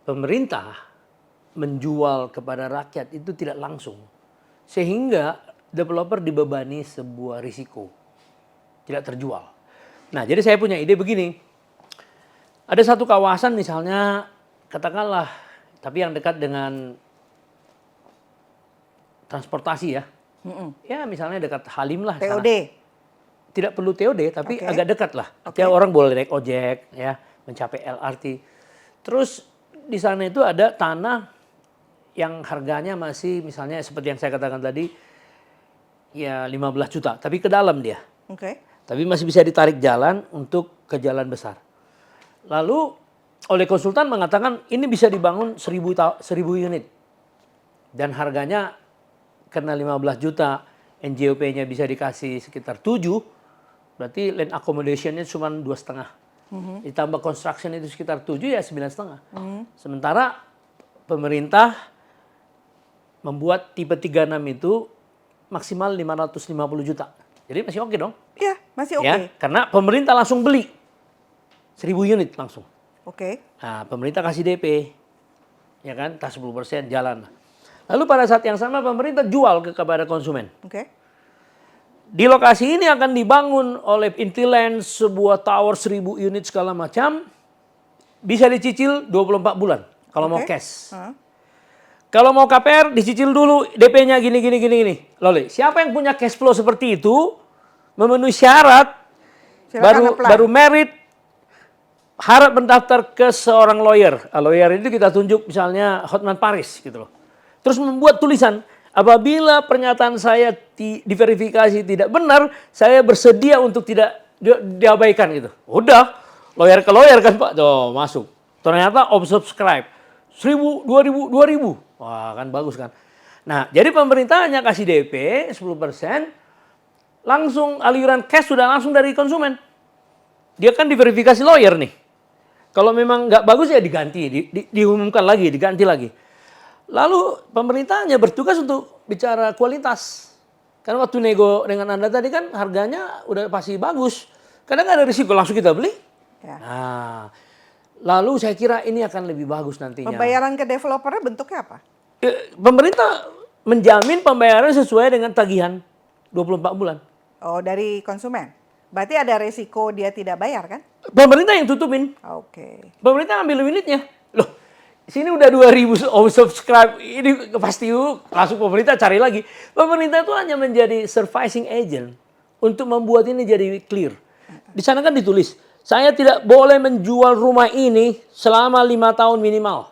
pemerintah menjual kepada rakyat itu tidak langsung. Sehingga developer dibebani sebuah risiko. Tidak terjual. Nah, jadi saya punya ide begini. Ada satu kawasan misalnya, katakanlah, tapi yang dekat dengan transportasi ya. Ya misalnya dekat Halim lah. TOD? Sana. Tidak perlu TOD, tapi agak dekat lah. Artinya orang boleh naik ojek, ya, mencapai LRT. Terus di sana itu ada tanah yang harganya masih misalnya seperti yang saya katakan tadi, ya 15 juta, tapi ke dalam dia. Tapi masih bisa ditarik jalan untuk ke jalan besar. Lalu oleh konsultan mengatakan ini bisa dibangun 1000 unit. Dan harganya karena 15 juta, NJOP-nya bisa dikasih sekitar 7, berarti land accommodation-nya cuma 2,5. Ditambah construction itu sekitar 7 ya 9,5. Sementara pemerintah membuat tipe 36 itu maksimal 550 juta. Jadi masih oke dong? Iya, masih oke. Ya, karena pemerintah langsung beli 1000 unit langsung. Nah, pemerintah kasih DP, ya kan, tas 10% jalan. Lalu pada saat yang sama pemerintah jual kepada konsumen. Di lokasi ini akan dibangun oleh Intiland sebuah tower 1000 unit segala macam, bisa dicicil 24 bulan kalau mau cash. Kalau mau KPR dicicil dulu DP-nya gini. Lalu siapa yang punya cash flow seperti itu, memenuhi syarat, baru merit, harap mendaftar ke seorang lawyer. Lawyer itu kita tunjuk misalnya Hotman Paris gitu loh. Terus membuat tulisan, apabila pernyataan saya diverifikasi tidak benar, saya bersedia untuk tidak diabaikan gitu. Udah, lawyer ke lawyer kan Pak, tuh masuk. Ternyata oversubscribe, 1000, 2000, 2000. Wah kan bagus kan. Nah jadi pemerintahnya kasih DP 10%, langsung aliran cash sudah langsung dari konsumen. Dia kan diverifikasi lawyer nih. Kalau memang nggak bagus ya diganti, diumumkan lagi, diganti lagi. Lalu pemerintahnya bertugas untuk bicara kualitas. Karena waktu nego dengan Anda tadi kan harganya udah pasti bagus. Kadang nggak ada risiko, langsung kita beli. Nah, lalu saya kira ini akan lebih bagus nantinya. Pembayaran ke developernya bentuknya apa? Pemerintah menjamin pembayaran sesuai dengan tagihan 24 bulan. Oh, dari konsumen? Berarti ada resiko dia tidak bayar kan? Pemerintah yang tutupin. Oke. Pemerintah ambil unitnya. Loh, Sini udah 2.000 subscribe, ini pasti langsung pemerintah cari lagi. Pemerintah itu hanya menjadi servicing agent untuk membuat ini jadi clear. Di sana kan ditulis, saya tidak boleh menjual rumah ini selama 5 tahun minimal.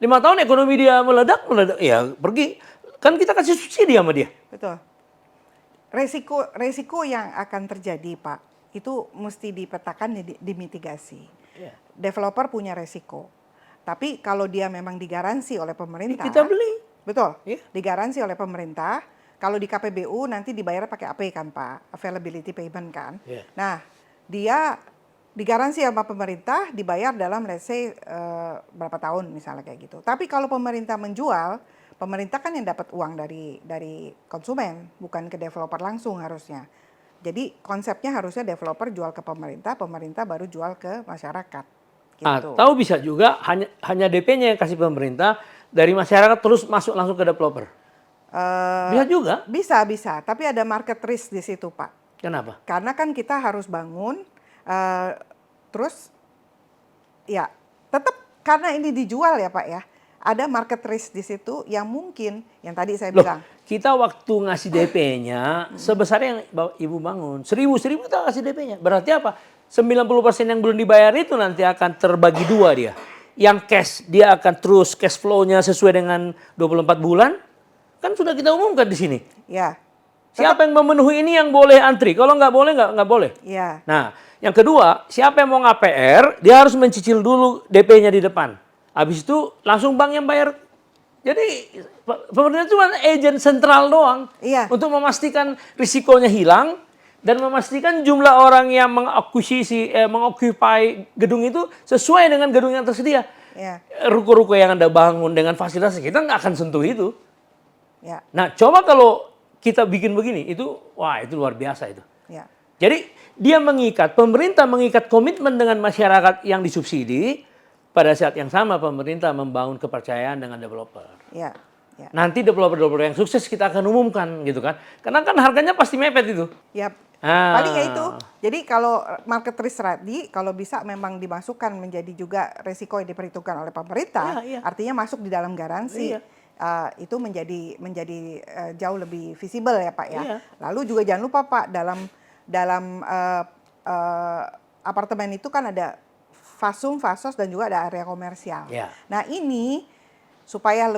5 tahun ekonomi dia meledak, ya pergi. Kan kita kasih subsidi sama dia. Betul. Resiko yang akan terjadi, Pak, itu mesti dipetakan, dimitigasi. Iya. Developer punya resiko. Tapi kalau dia memang digaransi oleh pemerintah, Kita beli. betul, Iya. digaransi oleh pemerintah. Kalau di KPBU nanti dibayar pakai AP kan, Pak, availability payment kan. Iya. Nah, dia digaransi sama pemerintah, dibayar dalam let's say berapa tahun misalnya kayak gitu. Tapi kalau pemerintah menjual, pemerintah kan yang dapat uang dari konsumen, bukan ke developer langsung harusnya. Jadi konsepnya harusnya developer jual ke pemerintah, pemerintah baru jual ke masyarakat. Gitu. Atau bisa juga hanya DP-nya yang kasih pemerintah, dari masyarakat terus masuk langsung ke developer. Bisa juga. Bisa. Tapi ada market risk di situ, Pak. Kenapa? Karena kan kita harus bangun, terus ya tetap karena ini dijual ya Pak ya, ada market risk di situ yang mungkin, yang tadi saya bilang. Kita waktu ngasih DP-nya, sebesar yang Ibu bangun, 1.000 kita kasih DP-nya. Berarti apa? 90% yang belum dibayar itu nanti akan terbagi dua dia. Yang cash, dia akan terus cash flow-nya sesuai dengan 24 bulan. Kan sudah kita umumkan di sini. Ya. Siapa yang memenuhi ini yang boleh antri. Kalau nggak boleh, nggak boleh. Ya. Nah, yang kedua, siapa yang mau nge-PR, dia harus mencicil dulu DP-nya di depan. Habis itu langsung bank yang bayar. Jadi pemerintah cuma agent sentral doang. Iya. Untuk memastikan risikonya hilang dan memastikan jumlah orang yang mengoccupy gedung itu sesuai dengan gedung yang tersedia. Ya. Ruko-ruko yang Anda bangun dengan fasilitas, kita nggak akan sentuh itu. Ya. Nah, coba kalau kita bikin begini, itu luar biasa itu. Ya. Jadi pemerintah mengikat komitmen dengan masyarakat yang disubsidi, pada saat yang sama pemerintah membangun kepercayaan dengan developer. Ya. Ya. Nanti developer yang sukses kita akan umumkan gitu kan. Karena kan harganya pasti mepet itu. Ya. Ah. Paling ya itu. Jadi kalau market risk tadi, kalau bisa memang dimasukkan menjadi juga resiko yang diperhitungkan oleh pemerintah, Iya. artinya masuk di dalam garansi. Iya. Itu menjadi jauh lebih visible ya Pak ya. Iya. Lalu juga jangan lupa Pak, dalam apartemen itu kan ada fasum, fasos dan juga ada area komersial. Iya. Nah ini supaya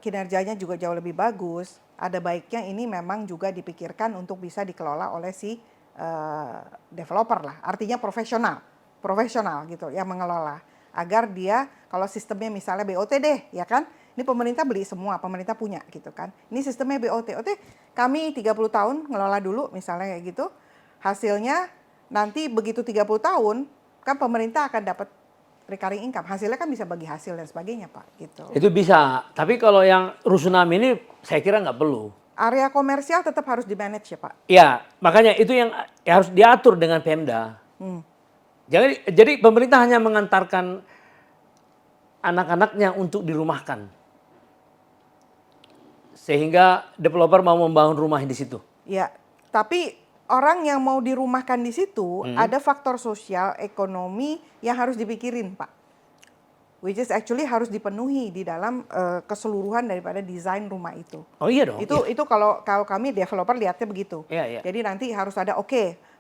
kinerjanya juga jauh lebih bagus, ada baiknya ini memang juga dipikirkan untuk bisa dikelola oleh si developer lah. Artinya profesional gitu yang mengelola. Agar dia kalau sistemnya misalnya BOT deh, ya kan? Ini pemerintah beli semua, pemerintah punya gitu kan. Ini sistemnya BOT. Kami 30 tahun ngelola dulu misalnya kayak gitu. Hasilnya nanti begitu 30 tahun kan pemerintah akan dapat recurring income. Hasilnya kan bisa bagi hasil dan sebagainya, Pak, gitu. Itu bisa. Tapi kalau yang rusunawa ini saya kira nggak perlu. Area komersial tetap harus di-manage ya, Pak. Ya, makanya itu yang harus diatur dengan Pemda. Jadi pemerintah hanya mengantarkan anak-anaknya untuk dirumahkan. Sehingga developer mau membangun rumah di situ. Ya, tapi orang yang mau dirumahkan di situ ada faktor sosial, ekonomi yang harus dipikirin, Pak. Which is actually harus dipenuhi di dalam keseluruhan daripada desain rumah itu. Oh iya dong. Itu kalau kami developer lihatnya begitu. Iya. Jadi nanti harus ada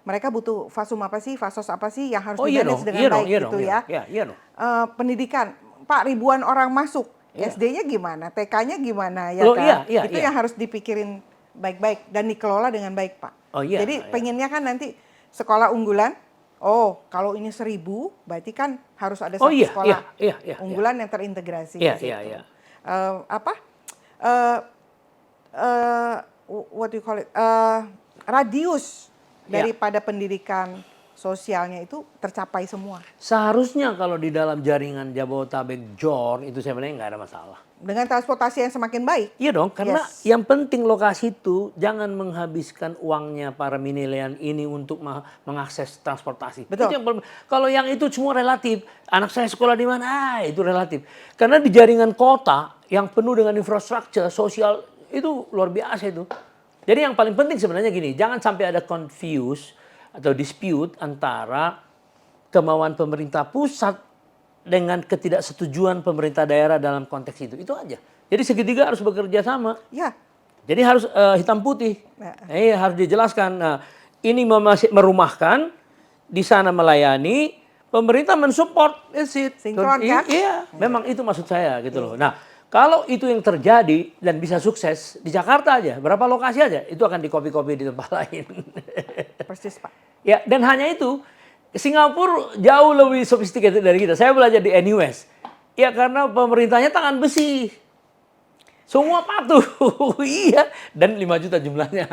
mereka butuh fasum apa sih, fasos apa sih yang harus iya di-manage dong, dengan iya baik dong, gitu ya. Iya dong. Pendidikan, Pak, ribuan orang masuk, Iya. SD-nya gimana, TK-nya gimana ya Loh, kan? iya. Itu yang harus dipikirin baik-baik dan dikelola dengan baik, Pak. Oh iya. Jadi pengennya kan nanti sekolah unggulan, kalau ini 1.000 berarti kan harus ada satu sekolah unggulan yang terintegrasi. Iya. What do you call it? Radius daripada pendidikan sosialnya itu tercapai semua. Seharusnya kalau di dalam jaringan Jabodetabek JOR itu sebenarnya nggak ada masalah. Dengan transportasi yang semakin baik. Iya dong, karena yang penting lokasi itu jangan menghabiskan uangnya para milenial ini untuk mengakses transportasi. Betul. Kalau yang itu semua relatif, anak saya sekolah di mana, itu relatif. Karena di jaringan kota yang penuh dengan infrastruktur sosial itu luar biasa itu. Jadi yang paling penting sebenarnya gini, jangan sampai ada confuse atau dispute antara kemauan pemerintah pusat dengan ketidaksetujuan pemerintah daerah dalam konteks itu. Itu aja. Jadi segitiga harus bekerja sama. Ya. Jadi harus hitam putih. Ya. Harus dijelaskan. Nah, ini masih merumahkan, di sana melayani, pemerintah mensupport. Sinkron kan? Iya, memang itu maksud saya gitu loh. Nah, kalau itu yang terjadi dan bisa sukses di Jakarta aja, berapa lokasi aja, itu akan dikopi-kopi di tempat lain. Persis, Pak. Ya, dan hanya itu, Singapura jauh lebih sophisticated dari kita. Saya belajar di NUS. Ya karena pemerintahnya tangan besi. Semua patuh. Iya, dan 5 juta jumlahnya.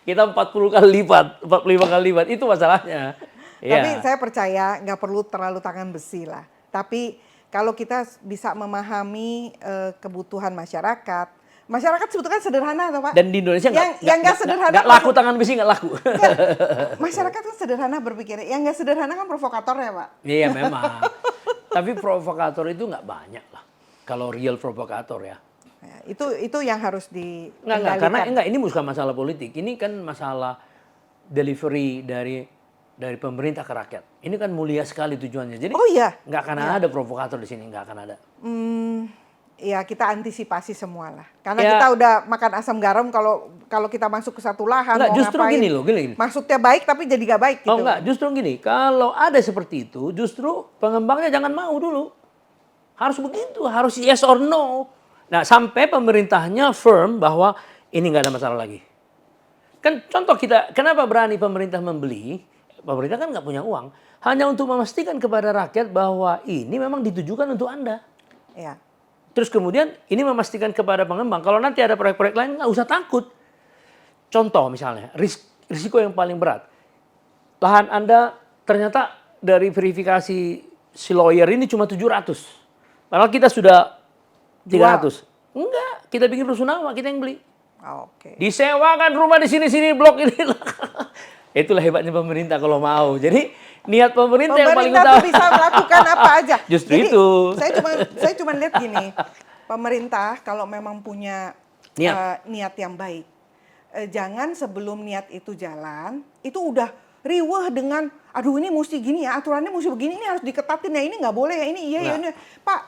Kita 40 kali lipat, 45 kali lipat. Itu masalahnya. Tapi Ya. saya percaya nggak perlu terlalu tangan besi lah. Tapi kalau kita bisa memahami kebutuhan masyarakat, masyarakat sebetulnya sederhana, atau Pak? Dan di Indonesia yang nggak sederhana, nggak laku tangan besi, nggak laku. masyarakat kan sederhana berpikir. Yang nggak sederhana kan provokator ya, Pak. Iya memang. Tapi provokator itu nggak banyak lah. Kalau real provokator ya. Ya, itu yang harus Enggak, karena ini bukan masalah politik. Ini kan masalah delivery dari pemerintah ke rakyat. Ini kan mulia sekali tujuannya. Jadi Oh iya. nggak akan ada provokator di sini, nggak akan ada. Ya kita antisipasi semua lah. Karena Ya. kita udah makan asam garam kalau kita masuk ke satu lahan Enggak, mau justru ngapain. gini loh, gini. Maksudnya baik tapi jadi gak baik gitu. Oh enggak, justru gini. Kalau ada seperti itu, justru pengembangnya jangan mau dulu. Harus begitu, harus yes or no. Nah, sampai pemerintahnya firm bahwa ini nggak ada masalah lagi. Kan contoh kita, kenapa berani pemerintah membeli? Pemerintah kan nggak punya uang. Hanya untuk memastikan kepada rakyat bahwa ini memang ditujukan untuk Anda. Ya. Terus kemudian ini memastikan kepada pengembang, kalau nanti ada proyek-proyek lain nggak usah takut. Contoh misalnya, risiko yang paling berat. Lahan Anda ternyata dari verifikasi si lawyer ini cuma 700. Padahal kita sudah 300. Enggak, kita bikin rusunawa, kita yang beli. Oke. Disewakan rumah di sini-sini, blok ini. Itulah hebatnya pemerintah kalau mau. Jadi niat pemerintah yang paling Pemerintah utama. tuh bisa melakukan apa aja. Justru Jadi, itu. Saya cuma lihat gini. Pemerintah kalau memang punya niat yang baik, jangan sebelum niat itu jalan, itu udah riweh dengan, aduh ini mesti gini ya, aturannya mesti begini, ini harus diketatin ya, ini nggak boleh ya, ini iya ya, ini. Pak,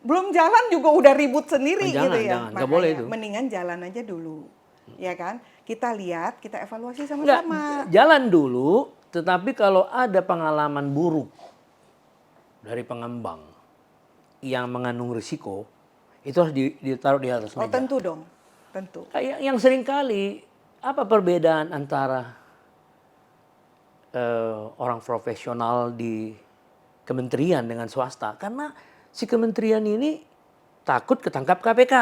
belum jalan juga udah ribut sendiri Jangan, gitu ya. jangan. Nggak boleh itu. Mendingan jalan aja dulu, ya kan? Kita lihat, kita evaluasi Enggak, sama-sama. jalan dulu, tetapi kalau ada pengalaman buruk dari pengembang yang mengandung risiko, itu harus ditaruh di atas Oh meja. tentu dong, tentu. Kayak yang sering kali, apa perbedaan antara orang profesional di kementerian dengan swasta? Karena si kementerian ini takut ketangkap KPK.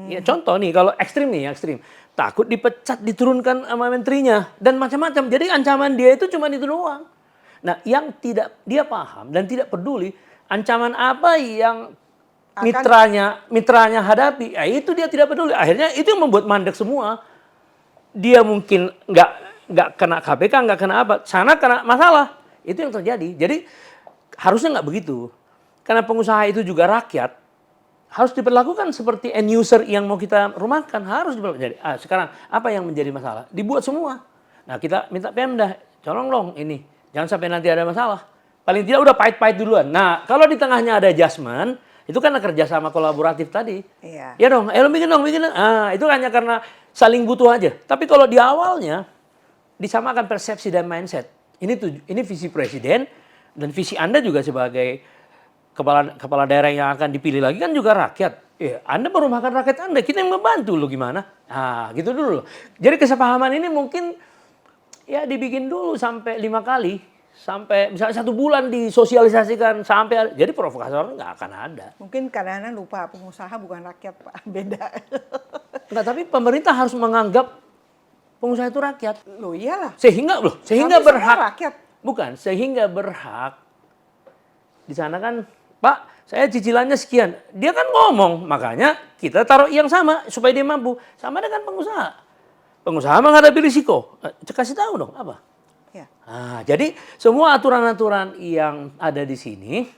Ya, contoh nih, kalau ekstrim nih, ekstrim. Takut dipecat, diturunkan sama menterinya, dan macam-macam. Jadi ancaman dia itu cuma itu doang. Nah, yang tidak dia paham dan tidak peduli, ancaman apa yang mitranya hadapi, ya itu dia tidak peduli. Akhirnya itu yang membuat mandek semua. Dia mungkin nggak kena KPK, nggak kena apa, sana kena masalah. Itu yang terjadi. Jadi harusnya nggak begitu. Karena pengusaha itu juga rakyat, harus diperlakukan seperti end user yang mau kita rumahkan, harus diperlakukan. Jadi, sekarang apa yang menjadi masalah? Dibuat semua. Nah, kita minta Pemda, tolong dong ini, jangan sampai nanti ada masalah. Paling tidak udah pahit-pahit duluan. Nah, kalau di tengahnya ada adjustment, itu kan kerjasama kolaboratif tadi. Iya. Ya dong, lo bikin dong. Itu hanya karena saling butuh aja. Tapi kalau di awalnya disamakan persepsi dan mindset. Ini visi presiden dan visi Anda juga sebagai kepala daerah yang akan dipilih lagi kan juga rakyat. Anda merumahkan rakyat Anda, kita yang membantu lo gimana? Gitu dulu. Jadi kesepahaman ini mungkin ya dibikin dulu sampai 5 kali. Sampai misalnya 1 bulan disosialisasikan sampai jadi provokator nggak akan ada. Mungkin kadang-kadang lupa pengusaha bukan rakyat, Pak. Beda. Enggak, tapi pemerintah harus menganggap pengusaha itu rakyat. Loh iyalah. Sehingga Tapi berhak. semua rakyat. Bukan, sehingga berhak. Di sana kan, Pak, saya cicilannya sekian. Dia kan ngomong, makanya kita taruh yang sama supaya dia mampu. Sama dengan pengusaha. Pengusaha menghadapi risiko. Kasih tahu dong, apa? Ya. Jadi semua aturan-aturan yang ada di sini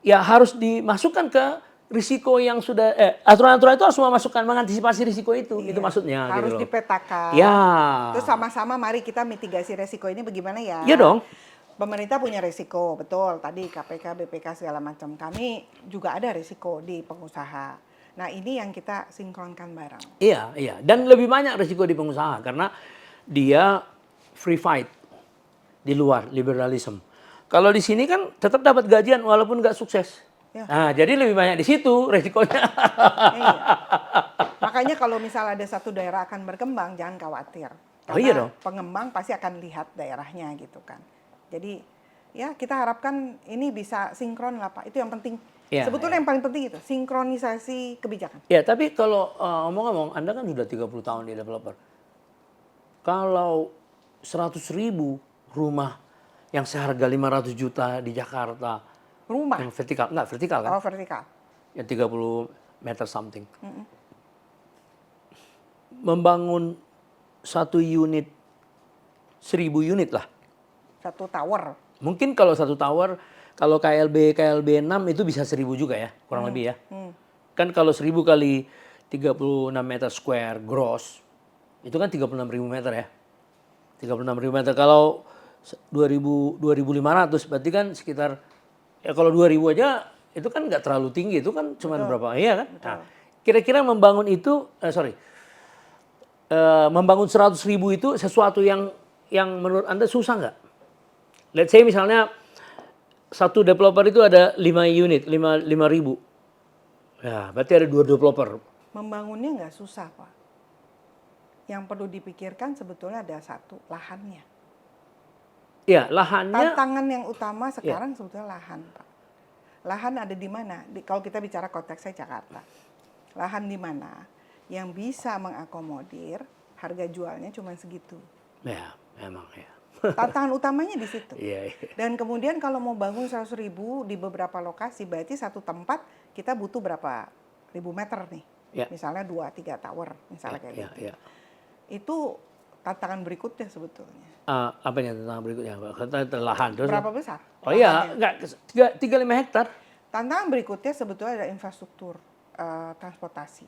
ya harus dimasukkan ke risiko yang sudah aturan-aturan itu harus mengantisipasi risiko itu. Iya. Itu maksudnya Harus gitu loh. dipetakan. Ya. Terus sama-sama mari kita mitigasi resiko ini bagaimana ya? Iya dong. Pemerintah punya risiko, betul. Tadi KPK, BPK segala macam. Kami juga ada risiko di pengusaha. Nah, ini yang kita sinkronkan bareng. Iya, iya. Dan lebih banyak risiko di pengusaha karena dia free fight di luar liberalism. Kalau di sini kan tetap dapat gajian walaupun nggak sukses. Ya. Nah, jadi lebih banyak di situ risikonya. Iya. Makanya kalau misal ada satu daerah akan berkembang, jangan khawatir. Oh, iya Karena dong. pengembang pasti akan lihat daerahnya gitu kan. Jadi ya kita harapkan ini bisa sinkron lah Pak. Itu yang penting. Iya, Sebetulnya iya. yang paling penting itu sinkronisasi kebijakan. Ya, tapi kalau ngomong-ngomong, Anda kan sudah 30 tahun di developer. Kalau 100.000 rumah yang seharga 500 juta di Jakarta, Rumah. yang vertikal, enggak vertikal kan? Oh, vertikal. Yang 30 meter something. Membangun satu unit, 1.000 unit lah. Satu tower. Mungkin kalau satu tower, kalau KLB 6 itu bisa 1.000 juga ya, kurang lebih ya. Kan kalau 1.000 kali 36 meter square gross, itu kan 36.000 meter ya. 36.000 meter. Kalau 2.500 berarti kan sekitar, ya kalau 2.000 aja itu kan nggak terlalu tinggi, itu kan cuma berapa, iya kan? Nah, kira-kira membangun itu, membangun 100.000 itu sesuatu yang menurut Anda susah nggak? Let's say misalnya satu developer itu ada 5 unit, 5.000. Ya, berarti ada 2 developer. Membangunnya nggak susah Pak. Yang perlu dipikirkan sebetulnya ada satu, lahannya. Ya, lahannya. Tantangan yang utama sekarang sebetulnya lahan Pak. Lahan ada di mana? Kalau kita bicara konteksnya Jakarta. Lahan di mana yang bisa mengakomodir harga jualnya cuma segitu. Ya, memang ya. Tantangan utamanya di situ. Iya, iya. Dan kemudian kalau mau bangun 100.000 di beberapa lokasi, berarti satu tempat kita butuh berapa ribu meter nih. Ya. Misalnya 2-3 tower, misalnya kayak Ya, gitu. ya. Itu tantangan berikutnya sebetulnya. Apanya tentang berikutnya? Kata lahan terus. Berapa besar? Oh iya, enggak 35 hektar. Tantangan berikutnya sebetulnya ada infrastruktur transportasi.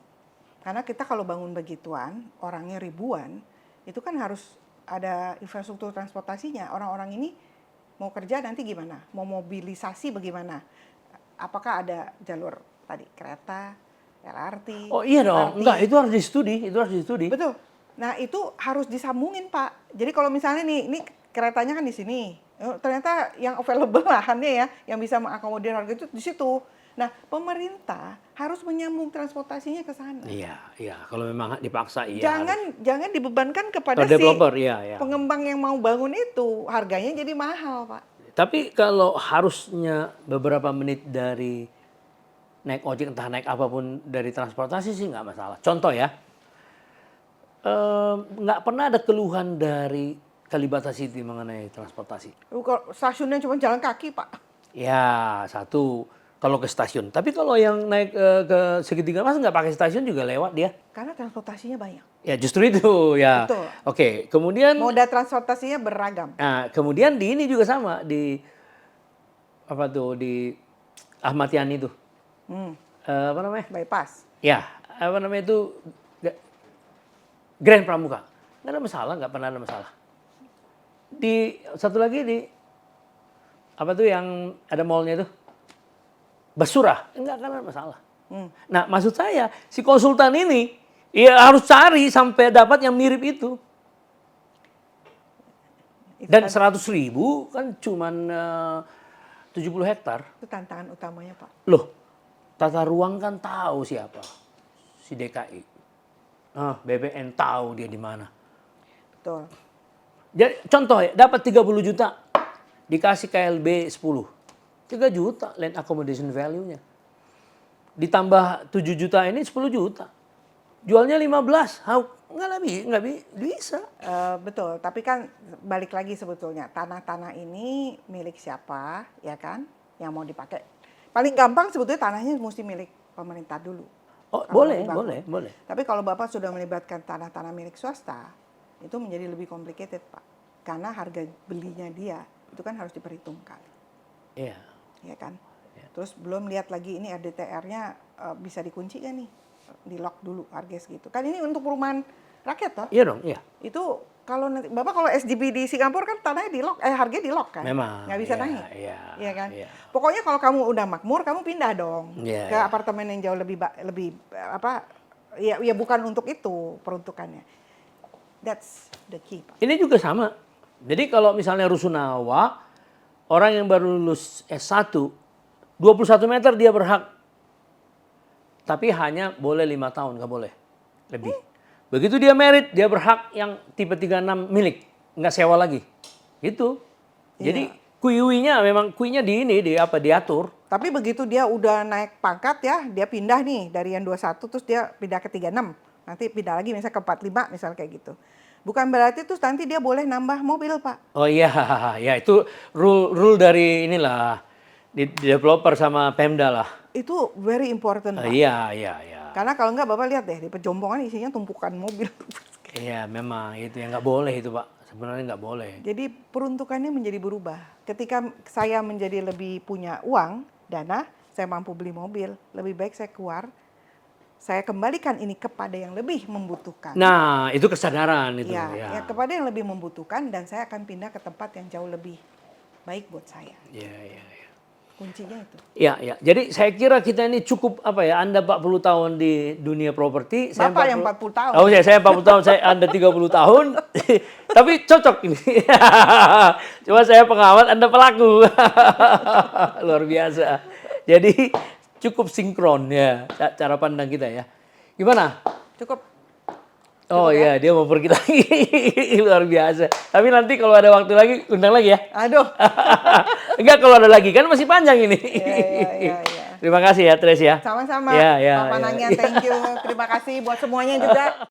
Karena kita kalau bangun begituan, orangnya ribuan, itu kan harus ada infrastruktur transportasinya. Orang-orang ini mau kerja nanti gimana? Mau mobilisasi bagaimana? Apakah ada jalur tadi kereta, LRT? Oh iya dong, MRT? enggak, itu harus di studi, Betul. Nah itu harus disambungin Pak. Jadi kalau misalnya nih, ini keretanya kan di sini. Ternyata yang available lahannya ya, yang bisa mengakomodir harga itu di situ. Nah pemerintah harus menyambung transportasinya ke sana. Iya, iya. Kalau memang dipaksa, iya. Jangan dibebankan kepada si developer, iya. pengembang yang mau bangun itu. Harganya jadi mahal Pak. Tapi kalau harusnya beberapa menit dari naik ojek, entah naik apapun dari transportasi sih nggak masalah. Contoh ya, nggak pernah ada keluhan dari Kalibata City mengenai transportasi. Kalau stasiunnya cuma jalan kaki Pak. Ya, satu kalau ke stasiun. Tapi kalau yang naik ke segitiga mas nggak pakai stasiun juga lewat dia. Karena transportasinya banyak. Ya justru itu ya. Betul. Oke, kemudian. Moda transportasinya beragam. Nah, kemudian di ini juga sama di apa tuh di Ahmad Yani tuh. Apa namanya? Bypass. Ya, apa namanya itu Grand Pramuka. Nggak ada masalah, nggak pernah ada masalah. Di satu lagi di apa tuh yang ada mallnya itu Basura, nggak akan ada masalah. Nah, maksud saya si konsultan ini ya harus cari sampai dapat yang mirip itu. Dan 100.000 kan cuman 70 hektar. Itu tantangan utamanya Pak. Loh, tata ruang kan tahu siapa? Si DKI. BPN tahu dia di mana. Betul. Jadi contoh ya, dapat 30 juta dikasih KLB 10. 3 juta land accommodation value-nya. Ditambah 7 juta ini 10 juta. Jualnya 15. Nggak bisa. Betul, tapi kan balik lagi sebetulnya tanah-tanah ini milik siapa, ya kan? Yang mau dipakai. Paling gampang sebetulnya tanahnya mesti milik pemerintah dulu. Oh, kalau boleh. Tapi kalau Bapak sudah melibatkan tanah-tanah milik swasta, itu menjadi lebih complicated, Pak. Karena harga belinya dia itu kan harus diperhitungkan. Iya. Ya kan? Terus belum lihat lagi ini RDTR-nya bisa dikunci kan nih? Di lock dulu harga segitu. Kan ini untuk perumahan rakyat toh? Iya dong, iya. Itu kalau nanti Bapak kalau SGB di Singapura kan tanahnya di lock, harganya di lock kan? Memang. Nggak bisa iya, naik. Iya, Iya kan? iya. Pokoknya kalau kamu udah makmur, kamu pindah dong Iya, ke iya. apartemen yang jauh lebih apa? Ya bukan untuk itu peruntukannya. That's the key, Pak. Ini juga sama. Jadi kalau misalnya Rusunawa, orang yang baru lulus S1, 21 meter dia berhak. Tapi hanya boleh 5 tahun, nggak boleh lebih. Begitu dia merit, dia berhak yang tipe 36 milik, nggak sewa lagi. Gitu. Jadi kuinya memang kuinya diatur. Tapi begitu dia udah naik pangkat ya, dia pindah nih dari yang 21 terus dia pindah ke 36. Nanti pindah lagi misalnya ke 45 misalnya kayak gitu. Bukan berarti terus nanti dia boleh nambah mobil, Pak. Oh iya, ya itu rule dari inilah di developer sama Pemda lah. Itu very important, Pak. Iya. Karena kalau enggak Bapak lihat deh di Pejompongan isinya tumpukan mobil. Iya, memang itu yang nggak boleh itu, Pak. Sebenarnya nggak boleh. Jadi peruntukannya menjadi berubah. Ketika saya menjadi lebih punya uang, dana, saya mampu beli mobil, lebih baik saya keluar, saya kembalikan ini kepada yang lebih membutuhkan. Nah, itu kesadaran itu. Ya, kepada yang lebih membutuhkan dan saya akan pindah ke tempat yang jauh lebih baik buat saya. Iya. Kuncinya itu. Ya. Jadi saya kira kita ini cukup Anda 40 tahun di dunia properti, saya Bapak yang 40 tahun. Oh ya, saya 40 tahun, Anda 30 tahun. Tapi cocok ini. Cuma saya pengamat, Anda pelaku. Luar biasa. Jadi cukup sinkron ya cara pandang kita ya. Gimana? Cukup. Oh iya, dia mau pergi lagi. Luar biasa. Tapi nanti kalau ada waktu lagi, undang lagi ya. Aduh. Enggak, kalau ada lagi, kan masih panjang ini. Iya. Terima kasih ya, Tres ya. Sama-sama. Ya. Papa nanya, thank you. Terima kasih buat semuanya juga.